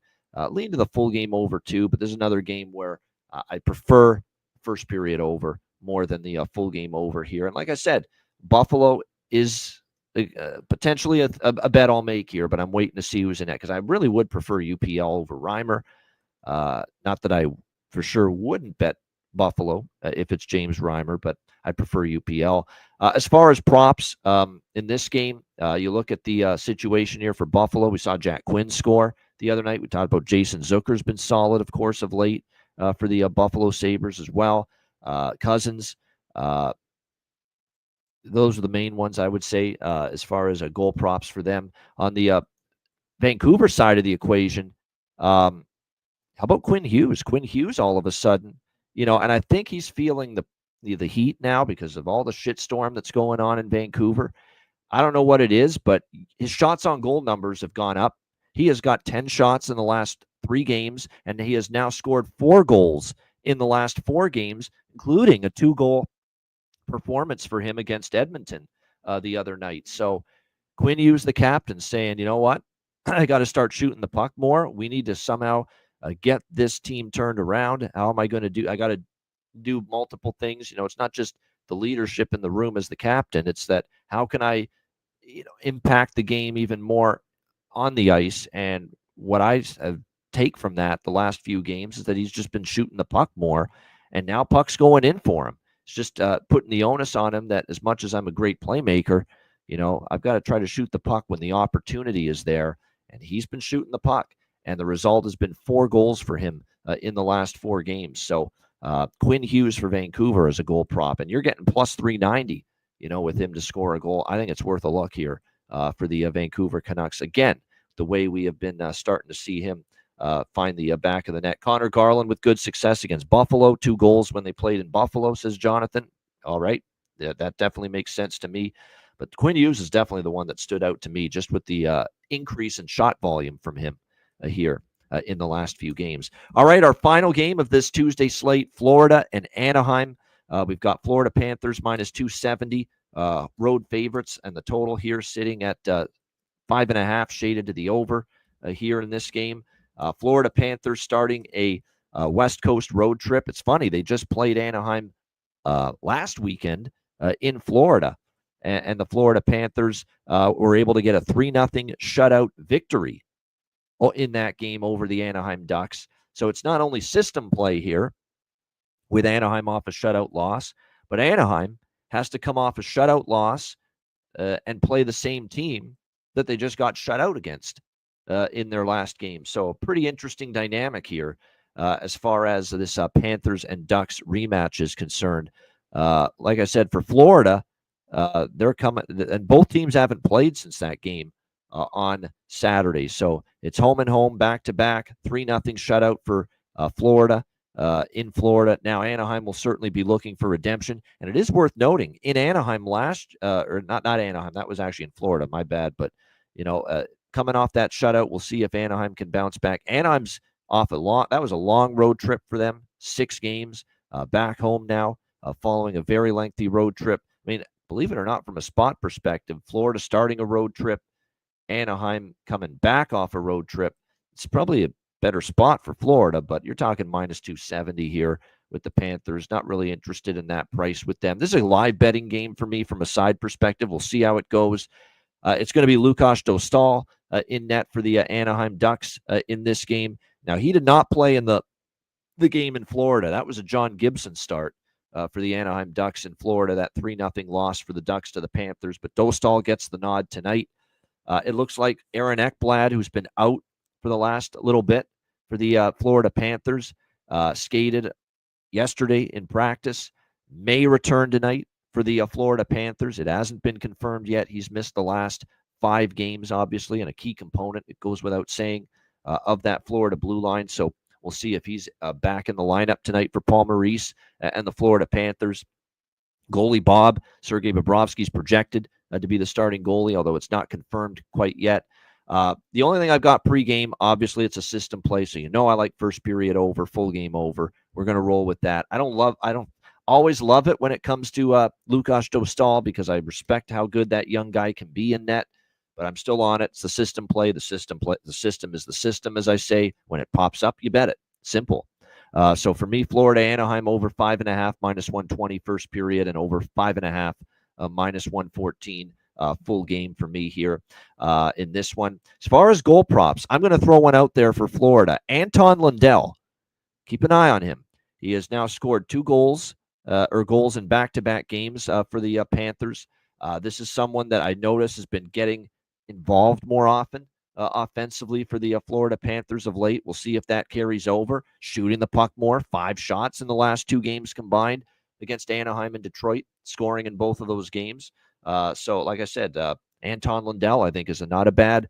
Lean to the full game over too, but there's another game where I prefer first period over more than the full game over here. And like I said, Buffalo is potentially a bet I'll make here, but I'm waiting to see who's in it because I really would prefer UPL over Reimer. Not that I for sure wouldn't bet Buffalo if it's James Reimer, but I prefer UPL. As far as props in this game, you look at the situation here for Buffalo. We saw Jack Quinn score the other night. We talked about Jason Zucker's been solid, of course, of late for the Buffalo Sabres as well. Cousins, those are the main ones I would say as far as goal props for them. On the Vancouver side of the equation, how about Quinn Hughes? Quinn Hughes all of a sudden, and I think he's feeling the heat now because of all the shitstorm that's going on in Vancouver. I don't know what it is, but his shots on goal numbers have gone up. He has got 10 shots in the last 3 games, and he has now scored 4 goals in the last 4 games, including a 2-goal performance for him against Edmonton the other night. So Quinn Hughes, the captain, saying, you know what? I got to start shooting the puck more. We need to somehow get this team turned around. How am I going to do? I got to do multiple things. It's not just the leadership in the room as the captain. It's that how can I, impact the game even more on the ice. And what I take from that the last few games is that he's just been shooting the puck more, and now puck's going in for him. It's just putting the onus on him that as much as I'm a great playmaker, I've got to try to shoot the puck when the opportunity is there, and he's been shooting the puck, and the result has been 4 goals for him in the last 4 games. So Quinn Hughes for Vancouver as a goal prop, and you're getting plus 390, with him to score a goal. I think it's worth a look here for the Vancouver Canucks. Again, the way we have been starting to see him find the back of the net. Connor Garland with good success against Buffalo. 2 goals when they played in Buffalo, says Jonathan. All right. Yeah, that definitely makes sense to me. But Quinn Hughes is definitely the one that stood out to me just with the increase in shot volume from him here in the last few games. All right, our final game of this Tuesday slate, Florida and Anaheim. We've got Florida Panthers minus 270 road favorites, and the total here sitting at 5.5 shaded to the over here in this game. Florida Panthers starting a West Coast road trip. It's funny, they just played Anaheim last weekend in Florida, and the Florida Panthers were able to get a 3-0 shutout victory in that game over the Anaheim Ducks. So it's not only system play here with Anaheim off a shutout loss, but Anaheim has to come off a shutout loss and play the same team that they just got shut out against in their last game. So a pretty interesting dynamic here as far as this Panthers and Ducks rematch is concerned. Like I said, for Florida, they're coming, and both teams haven't played since that game on Saturday. So it's home and home, back-to-back, 3-0 shutout for Florida in Florida. Now Anaheim will certainly be looking for redemption. And it is worth noting, in Anaheim or not Anaheim, that was actually in Florida, my bad. But, coming off that shutout, we'll see if Anaheim can bounce back. Anaheim's off that was a long road trip for them, 6 games back home now following a very lengthy road trip. I mean, believe it or not, from a spot perspective, Florida starting a road trip, Anaheim coming back off a road trip. It's probably a better spot for Florida, but you're talking minus 270 here with the Panthers. Not really interested in that price with them. This is a live betting game for me from a side perspective. We'll see how it goes. It's going to be Lukas Dostal in net for the Anaheim Ducks in this game. Now, he did not play in the the game in Florida. That was a John Gibson start for the Anaheim Ducks in Florida, that 3-0 loss for the Ducks to the Panthers. But Dostal gets the nod tonight. It looks like Aaron Ekblad, who's been out for the last little bit for the Florida Panthers, skated yesterday in practice, may return tonight for the Florida Panthers. It hasn't been confirmed yet. He's missed the last 5 games, obviously, and a key component, it goes without saying, of that Florida blue line. So we'll see if he's back in the lineup tonight for Paul Maurice and the Florida Panthers. Goalie Bob, Sergei Bobrovsky's projected to be the starting goalie, although it's not confirmed quite yet. The only thing I've got pregame, obviously, it's a system play, so I like first period over, full game over. We're going to roll with that. I don't always love it when it comes to Lukáš Dostal, because I respect how good that young guy can be in net, but I'm still on it. It's the system play. The system is the system, as I say. When it pops up, you bet it. Simple. So for me, Florida Anaheim over 5.5 -120 first period, and over 5.5 -114 full game for me here in this one. As far as goal props, I'm going to throw one out there for Florida. Anton Lundell. Keep an eye on him. He has now scored 2 goals goals in back-to-back games for the Panthers. This is someone that I notice has been getting involved more often offensively for the Florida Panthers of late. We'll see if that carries over. Shooting the puck more, 5 shots in the last 2 games combined against Anaheim and Detroit, scoring in both of those games. So, like I said, Anton Lundell, I think, is not a bad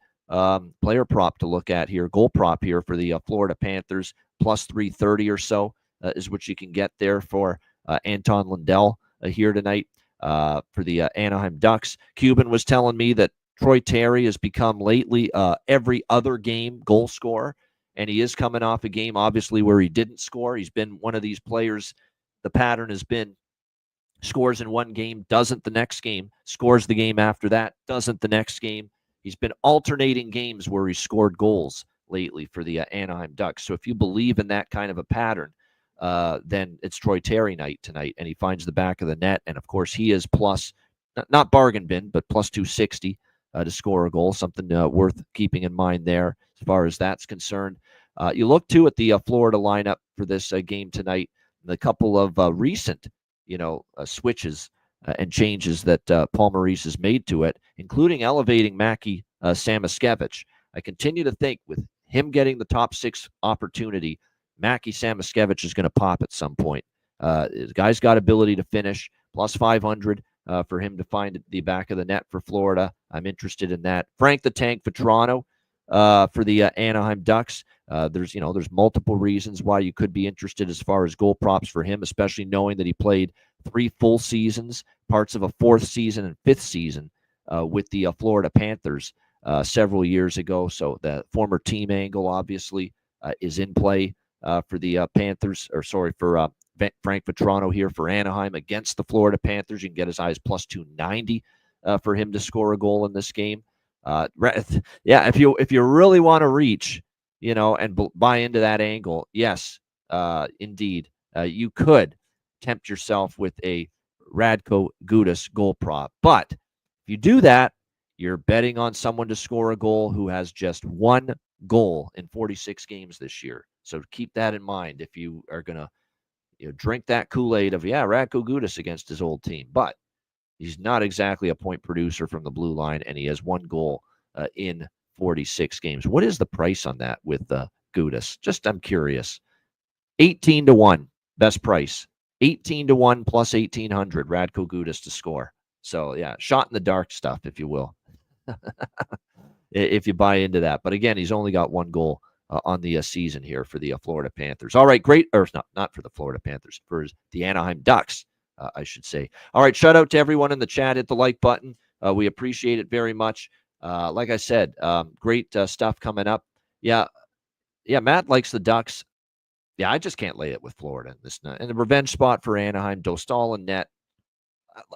player prop to look at here. Goal prop here for the Florida Panthers, plus 330 or so is what you can get there for Anton Lundell here tonight for the Anaheim Ducks. Cuban was telling me that Troy Terry has become lately every other game goal scorer, and he is coming off a game, obviously, where he didn't score. He's been one of these players. The pattern has been scores in one game, doesn't the next game, scores the game after that, doesn't the next game. He's been alternating games where he scored goals lately for the Anaheim Ducks. So if you believe in that kind of a pattern, then it's Troy Terry night tonight, and he finds the back of the net. And, of course, he is plus, not bargain bin, but plus 260 to score a goal, something worth keeping in mind there as far as that's concerned. You look, too, at the Florida lineup for this game tonight, the couple of recent switches and changes that Paul Maurice has made to it, including elevating Mackie Samoskevich. I continue to think with him getting the top 6 opportunity, Mackie Samoskevich is going to pop at some point. The guy's got ability to finish, plus 500 for him to find the back of the net for Florida. I'm interested in that. Frank the Tank Vetrano for the Anaheim Ducks. There's multiple reasons why you could be interested as far as goal props for him, especially knowing that he played 3 full seasons, parts of a 4th season and 5th season with the Florida Panthers several years ago. So the former team angle obviously is in play for the Panthers, for Frank Vetrano here for Anaheim against the Florida Panthers. You can get as high as plus 290 for him to score a goal in this game. If you really want to reach, and buy into that angle, yes, indeed, you could tempt yourself with a Radko Gudas goal prop. But if you do that, you're betting on someone to score a goal who has just 1 goal in 46 games this year. So keep that in mind if you are going to drink that Kool-Aid of, Radko Gudas against his old team. But he's not exactly a point producer from the blue line, and he has 1 goal in 46 games. What is the price on that with Gudas? Just, I'm curious. 18-1, best price. 18-1 plus 1,800, Radko Gudas to score. So, shot in the dark stuff, if you will, if you buy into that. But again, he's only got 1 goal on the season here for the Florida Panthers. All right, great. Or not for the Florida Panthers, for the Anaheim Ducks, I should say. All right, shout out to everyone in the chat. Hit the like button. We appreciate it very much. Like I said, great stuff coming up. Yeah, Matt likes the Ducks. Yeah, I just can't lay it with Florida in this night. And the revenge spot for Anaheim, Dostal and net.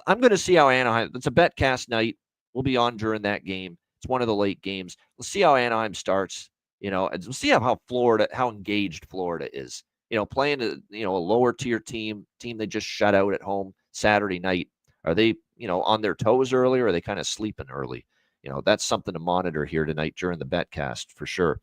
I'm going to see how Anaheim, it's a betcast night. We'll be on during that game. It's one of the late games. We'll see how Anaheim starts, and we'll see how engaged Florida is. Playing a lower tier team they just shut out at home Saturday night. Are they, on their toes early, or are they kind of sleeping early? that's something to monitor here tonight during the betcast for sure.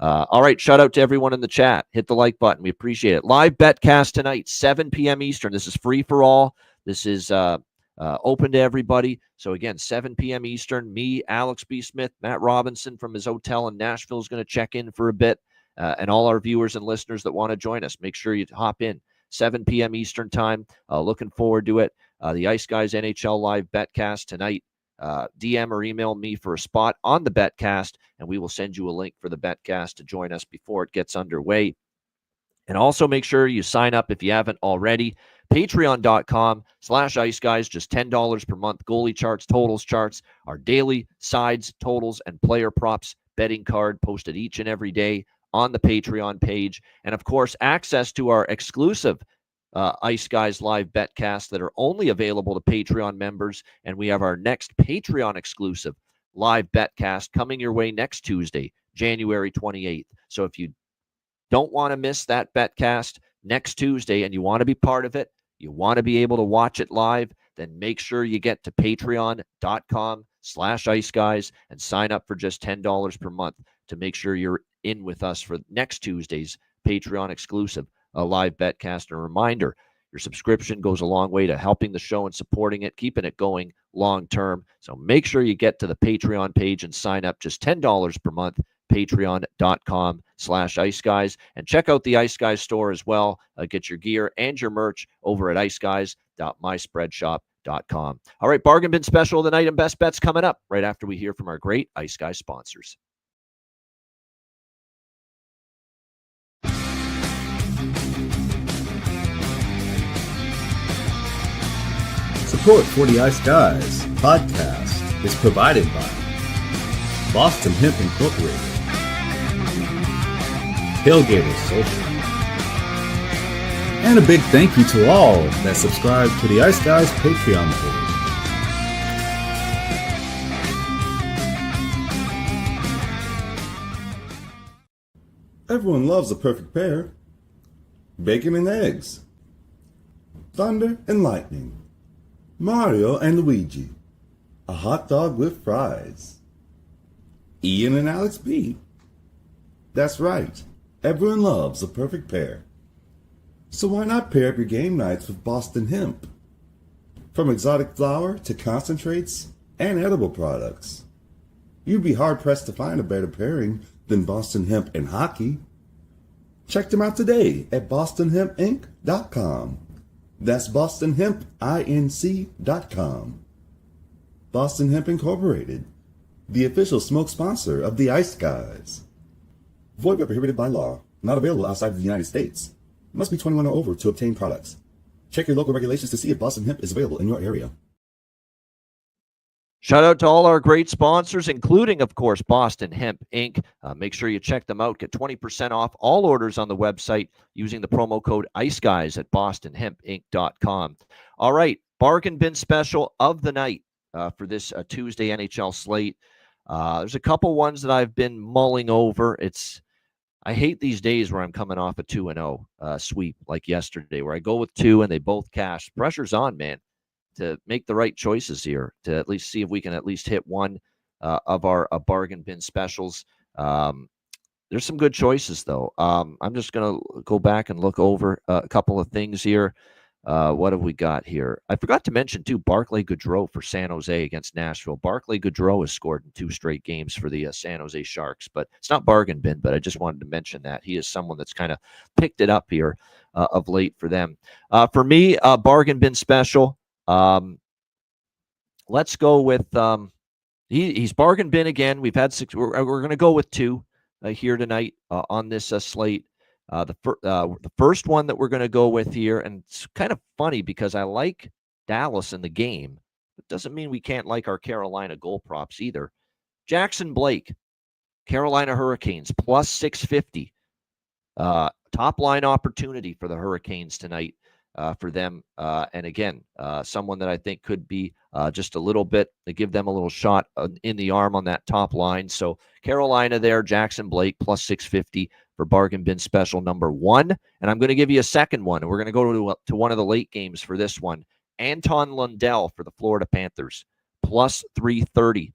All right, shout out to everyone in the chat. Hit the like button. We appreciate it. Live betcast tonight, 7 p.m. Eastern. This is free for all. This is open to everybody. So again, 7 p.m. Eastern. Me, Alex B. Smith, Matt Robinson from his hotel in Nashville is going to check in for a bit. And all our viewers and listeners that want to join us, make sure you hop in. 7 p.m. Eastern time. Looking forward to it. The Ice Guys NHL live betcast tonight. DM or email me for a spot on the betcast, and we will send you a link for the betcast to join us before it gets underway. And also make sure you sign up if you haven't already. Patreon.com/Ice Guys, just $10 per month. Goalie charts, totals charts, our daily sides, totals, and player props betting card posted each and every day on the Patreon page. And of course, access to our exclusive Ice Guys live betcasts that are only available to Patreon members. And we have our next Patreon exclusive live betcast coming your way next Tuesday, January 28th. So if you don't want to miss that betcast next Tuesday and you want to be part of it, you want to be able to watch it live, then make sure you get to patreon.com/Ice Guys and sign up for just $10 per month to make sure you're in with us for next Tuesday's Patreon exclusive live betcast. And a reminder, your subscription goes a long way to helping the show and supporting it, keeping it going long term. So make sure you get to the Patreon page and sign up, just $10 per month, patreon.com/Ice Guys. And check out the Ice Guys store as well. Get your gear and your merch over at iceguys.myspreadshop.com. All right, bargain bin special of the night and best bets coming up right after we hear from our great Ice Guys sponsors. Support for the Ice Guys podcast is provided by Boston Hemp Incorporated, Tailgater Social, and a big thank you to all that subscribe to the Ice Guys Patreon page. Everyone loves a perfect pair. Bacon and eggs, thunder and lightning, Mario and Luigi, a hot dog with fries. Ian and Alex B. That's right, everyone loves a perfect pair. So why not pair up your game nights with Boston Hemp? From exotic flower to concentrates and edible products, you'd be hard-pressed to find a better pairing than Boston Hemp and hockey. Check them out today at bostonhempinc.com. That's bostonhempinc.com. Boston Hemp Incorporated, the official smoke sponsor of the Ice Guys. Void where prohibited by law. Not available outside of the United States. Must be 21 or over to obtain products. Check your local regulations to see if Boston Hemp is available in your area. Shout out to all our great sponsors, including, of course, Boston Hemp Inc. Make sure you check them out. Get 20% off all orders on the website using the promo code IceGuys at bostonhempinc.com. All right, bargain bin special of the night for this Tuesday NHL slate. There's a couple ones that I've been mulling over. I hate these days where I'm coming off a 2-0 sweep like yesterday, where I go with two and they both cash. Pressure's on, man, to make the right choices here, to at least see if we can at least hit one of our bargain bin specials. There's some good choices, though. I'm just going to go back and look over a couple of things here. What have we got here? I forgot to mention, too, Barclay Goodrow for San Jose against Nashville. Barclay Goodrow has scored in 2 straight games for the San Jose Sharks, but it's not bargain bin, but I just wanted to mention that. He is someone that's kind of picked it up here of late for them. For me, bargain bin special, let's go with he's bargain bin again. We've had 6. We're going to go with 2 here tonight on this slate. The first one that we're going to go with here, and it's kind of funny because I like Dallas in the game. It doesn't mean we can't like our Carolina goal props either. Jackson Blake, Carolina Hurricanes, plus 650. Top line opportunity for the Hurricanes tonight for them. And again, someone that I think could be just a little bit to give them a little shot in the arm on that top line. So Carolina there, Jackson Blake, plus 650 for bargain bin special number 1. And I'm going to give you a second one. And we're going to go to one of the late games for this one. Anton Lundell for the Florida Panthers, plus 330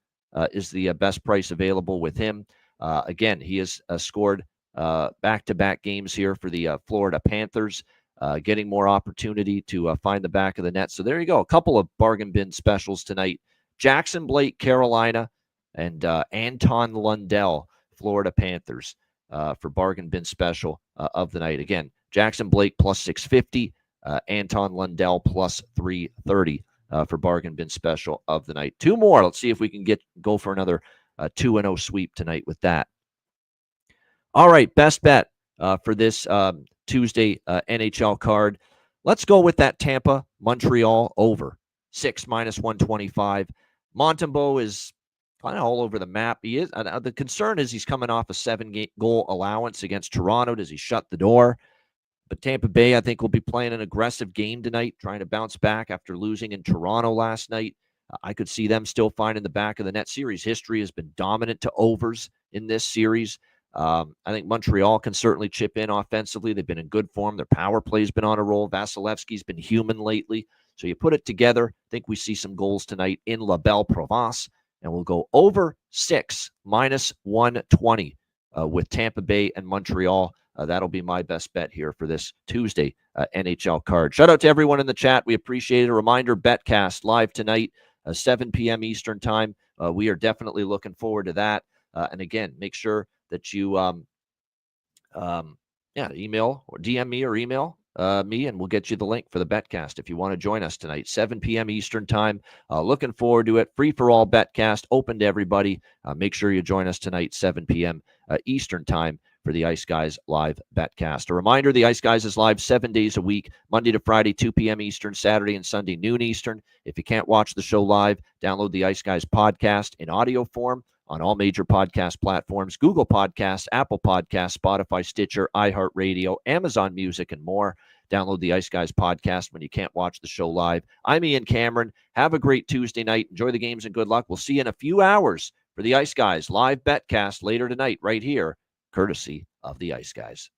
is the best price available with him. Again, he has scored back-to-back games here for the Florida Panthers, getting more opportunity to find the back of the net. So there you go. A couple of bargain bin specials tonight. Jackson Blake, Carolina, and Anton Lundell, Florida Panthers, for bargain bin special of the night. Again, Jackson Blake plus 650, Anton Lundell plus 330 for bargain bin special of the night. Two more. Let's see if we can go for another 2-0 sweep tonight with that. All right, best bet for this Tuesday NHL card. Let's go with that Tampa Montreal over 6 minus 125. Montembeault is kind of all over the map. He is. The concern is he's coming off a 7-goal allowance against Toronto. Does he shut the door? But Tampa Bay, I think, will be playing an aggressive game tonight, trying to bounce back after losing in Toronto last night. I could see them still finding the back of the net. Series history has been dominant to overs in this series. I think Montreal can certainly chip in offensively. They've been in good form. Their power play's been on a roll. Vasilevsky's been human lately. So you put it together, I think we see some goals tonight in La Belle Province, and we'll go over 6 minus 120 with Tampa Bay and Montreal. That'll be my best bet here for this Tuesday NHL card. Shout out to everyone in the chat. We appreciate it. A reminder, BetCast live tonight, 7 p.m. Eastern time. We are definitely looking forward to that. And again, make sure that you email or DM me or email me, and we'll get you the link for the BetCast if you want to join us tonight, 7 p.m. Eastern time. Looking forward to it. Free for all BetCast, open to everybody. Make sure you join us tonight, 7 p.m. Eastern time for the Ice Guys live BetCast. A reminder, the Ice Guys is live 7 days a week, Monday to Friday, 2 p.m. Eastern, Saturday and Sunday, noon Eastern. If you can't watch the show live, download the Ice Guys podcast in audio form on all major podcast platforms, Google Podcasts, Apple Podcasts, Spotify, Stitcher, iHeartRadio, Amazon Music, and more. Download the Ice Guys podcast when you can't watch the show live. I'm Ian Cameron. Have a great Tuesday night. Enjoy the games and good luck. We'll see you in a few hours for the Ice Guys live BetCast later tonight right here, courtesy of the Ice Guys.